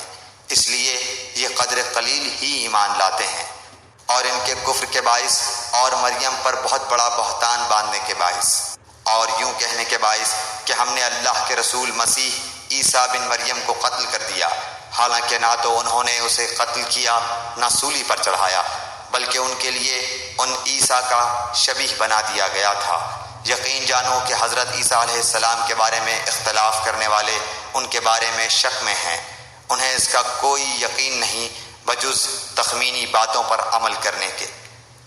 اس لیے یہ قدر قلیل ہی ایمان لاتے ہیں۔ اور ان کے کفر کے باعث اور مریم پر بہت بڑا بہتان باندھنے کے باعث، اور یوں کہنے کے باعث کہ ہم نے اللہ کے رسول مسیح عیسیٰ بن مریم کو قتل کر دیا، حالانکہ نہ تو انہوں نے اسے قتل کیا نہ سولی پر چڑھایا، بلکہ ان کے لیے ان عیسیٰ کا شبیہ بنا دیا گیا تھا۔ یقین جانو کہ حضرت عیسیٰ علیہ السلام کے بارے میں اختلاف کرنے والے ان کے بارے میں شک میں ہیں، انہیں اس کا کوئی یقین نہیں بجز تخمینی باتوں پر عمل کرنے کے۔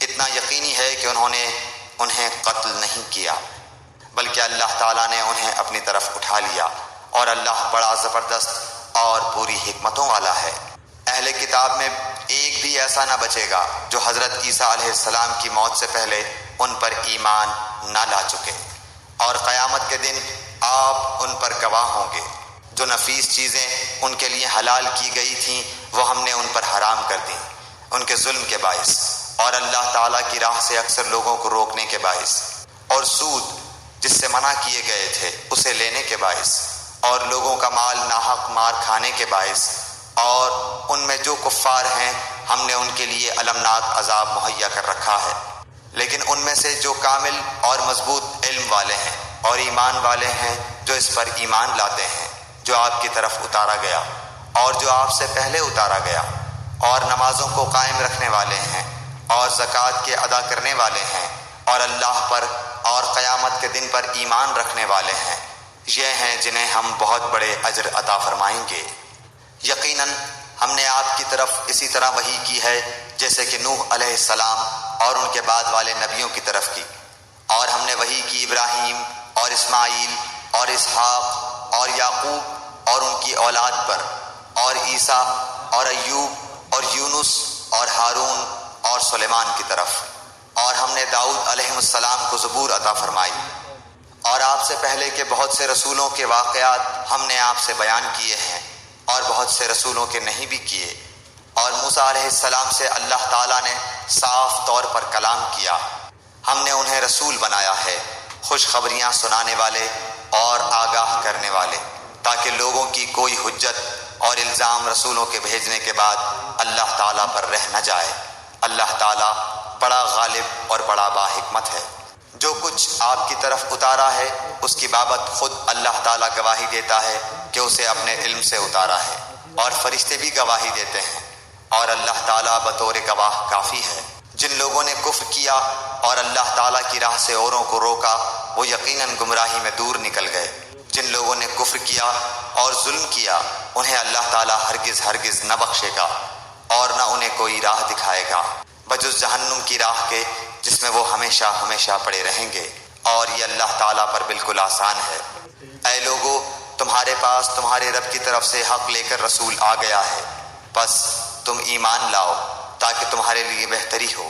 اتنا یقینی ہے کہ انہوں نے انہیں قتل نہیں کیا، بلکہ اللہ تعالیٰ نے انہیں اپنی طرف اٹھا لیا، اور اللہ بڑا زبردست اور پوری حکمتوں والا ہے۔ اہل کتاب میں ایک بھی ایسا نہ بچے گا جو حضرت عیسیٰ علیہ السلام کی موت سے پہلے ان پر ایمان نہ لا چکے، اور قیامت کے دن آپ ان پر گواہ ہوں گے۔ جو نفیس چیزیں ان کے لیے حلال کی گئی تھیں وہ ہم نے ان پر حرام کر دیں ان کے ظلم کے باعث، اور اللہ تعالیٰ کی راہ سے اکثر لوگوں کو روکنے کے باعث، اور سود جس سے منع کیے گئے تھے اسے لینے کے باعث، اور لوگوں کا مال ناحق مار کھانے کے باعث، اور ان میں جو کفار ہیں ہم نے ان کے لیے المناک عذاب مہیا کر رکھا ہے۔ لیکن ان میں سے جو کامل اور مضبوط علم والے ہیں اور ایمان والے ہیں، جو اس پر ایمان لاتے ہیں جو آپ کی طرف اتارا گیا اور جو آپ سے پہلے اتارا گیا، اور نمازوں کو قائم رکھنے والے ہیں اور زکوٰۃ کے ادا کرنے والے ہیں، اور اللہ پر اور قیامت کے دن پر ایمان رکھنے والے ہیں، یہ ہیں جنہیں ہم بہت بڑے اجر عطا فرمائیں گے۔ یقیناً ہم نے آپ کی طرف اسی طرح وحی کی ہے جیسے کہ نوح علیہ السلام اور ان کے بعد والے نبیوں کی طرف کی، اور ہم نے وحی کی ابراہیم اور اسماعیل اور اسحاق اور یعقوب اور ان کی اولاد پر، اور عیسیٰ اور ایوب اور یونس اور ہارون اور سلیمان کی طرف، اور ہم نے داؤد علیہ السلام کو زبور عطا فرمائی، اور آپ سے پہلے کے بہت سے رسولوں کے واقعات ہم نے آپ سے بیان کیے ہیں، اور بہت سے رسولوں کے نہیں بھی کیے، اور موسیٰ علیہ السلام سے اللہ تعالیٰ نے صاف طور پر کلام کیا۔ ہم نے انہیں رسول بنایا ہے، خوشخبریاں سنانے والے اور آگاہ کرنے والے، تاکہ لوگوں کی کوئی حجت اور الزام رسولوں کے بھیجنے کے بعد اللہ تعالیٰ پر رہ نہ جائے۔ اللہ تعالیٰ بڑا غالب اور بڑا باحکمت ہے۔ جو کچھ آپ کی طرف اتارا ہے اس کی بابت خود اللہ تعالیٰ گواہی دیتا ہے کہ اسے اپنے علم سے اتارا ہے، اور فرشتے بھی گواہی دیتے ہیں، اور اللہ تعالیٰ بطور گواہ کافی ہے۔ جن لوگوں نے کفر کیا اور اللہ تعالیٰ کی راہ سے اوروں کو روکا وہ یقیناً گمراہی میں دور نکل گئے۔ جن لوگوں نے کفر کیا اور ظلم کیا انہیں اللہ تعالیٰ ہرگز نہ بخشے گا، اور نہ انہیں کوئی راہ دکھائے گا بجز جہنم کی راہ کے جس میں وہ ہمیشہ ہمیشہ پڑے رہیں گے، اور یہ اللہ تعالیٰ پر بالکل آسان ہے۔ اے لوگو، تمہارے پاس تمہارے رب کی طرف سے حق لے کر رسول آ گیا ہے، بس تم ایمان لاؤ تاکہ تمہارے لیے بہتری ہو،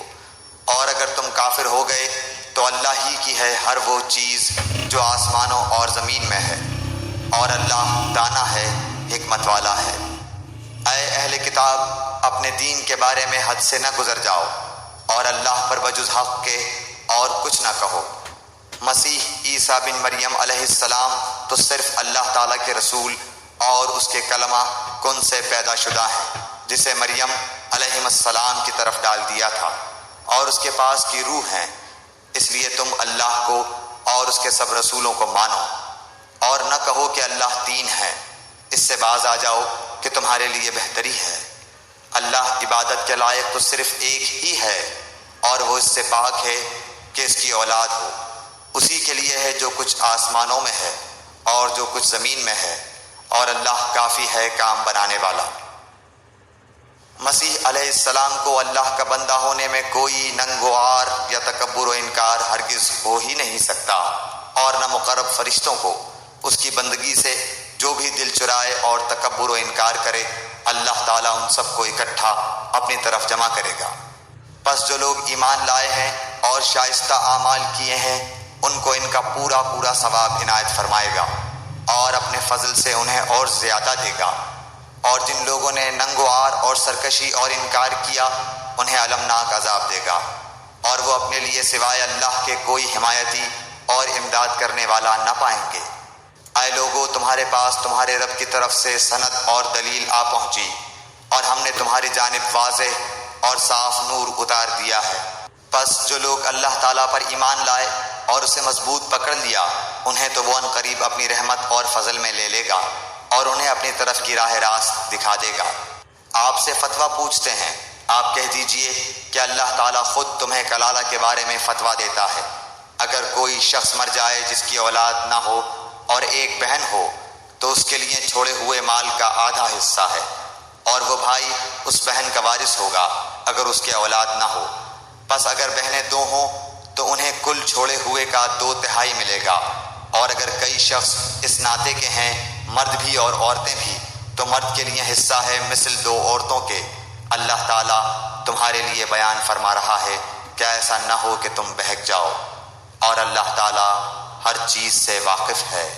اور اگر تم کافر ہو گئے تو اللہ ہی کی ہے ہر وہ چیز جو آسمانوں اور زمین میں ہے، اور اللہ دانا ہے، حکمت والا ہے۔ اے اہل کتاب، اپنے دین کے بارے میں حد سے نہ گزر جاؤ، اور اللہ پر بجز حق کے اور کچھ نہ کہو۔ مسیح عیسیٰ بن مریم علیہ السلام تو صرف اللہ تعالیٰ کے رسول اور اس کے کلمہ کن سے پیدا شدہ ہیں، جسے مریم علیہ السلام کی طرف ڈال دیا تھا، اور اس کے پاس کی روح ہیں۔ اس لیے تم اللہ کو اور اس کے سب رسولوں کو مانو، اور نہ کہو کہ اللہ تین ہے، اس سے باز آ جاؤ کہ تمہارے لیے بہتری ہے۔ اللہ عبادت کے لائق تو صرف ایک ہی ہے، اور وہ اس سے پاک ہے کہ اس کی اولاد ہو۔ اسی کے لیے ہے جو کچھ آسمانوں میں ہے اور جو کچھ زمین میں ہے، اور اللہ کافی ہے کام بنانے والا۔ مسیح علیہ السلام کو اللہ کا بندہ ہونے میں کوئی ننگ و عار یا تکبر و انکار ہرگز ہو ہی نہیں سکتا، اور نہ مقرب فرشتوں کو۔ اس کی بندگی سے جو بھی دل چرائے اور تکبر و انکار کرے اللہ تعالیٰ ان سب کو اکٹھا اپنی طرف جمع کرے گا۔ پس جو لوگ ایمان لائے ہیں اور شائستہ اعمال کیے ہیں ان کو ان کا پورا ثواب عنایت فرمائے گا، اور اپنے فضل سے انہیں اور زیادہ دے گا۔ اور جن لوگوں نے ننگ و عار اور سرکشی اور انکار کیا انہیں المناک عذاب دے گا، اور وہ اپنے لیے سوائے اللہ کے کوئی حمایتی اور امداد کرنے والا نہ پائیں گے۔ اے لوگو، تمہارے پاس تمہارے رب کی طرف سے سند اور دلیل آ پہنچی، اور ہم نے تمہاری جانب واضح اور صاف نور اتار دیا ہے۔ پس جو لوگ اللہ تعالیٰ پر ایمان لائے اور اسے مضبوط پکڑ لیا، انہیں تو وہ عنقریب اپنی رحمت اور فضل میں لے لے گا اور انہیں اپنی طرف کی راہ راست دکھا دے گا۔ آپ سے فتویٰ پوچھتے ہیں، آپ کہہ دیجئے کہ اللہ تعالیٰ خود تمہیں کلالہ کے بارے میں فتویٰ دیتا ہے۔ اگر کوئی شخص مر جائے جس کی اولاد نہ ہو اور ایک بہن ہو تو اس کے لیے چھوڑے ہوئے مال کا آدھا حصہ ہے، اور وہ بھائی اس بہن کا وارث ہوگا اگر اس کے اولاد نہ ہو۔ پس اگر بہنیں دو ہوں تو انہیں کل چھوڑے ہوئے کا 2/3 ملے گا، اور اگر کئی شخص اس ناطے کے ہیں، مرد بھی اور عورتیں بھی، تو مرد کے لیے حصہ ہے مثل 2 عورتوں کے۔ اللہ تعالیٰ تمہارے لیے بیان فرما رہا ہے کہ ایسا نہ ہو کہ تم بہک جاؤ، اور اللہ تعالیٰ ہر چیز سے واقف ہے۔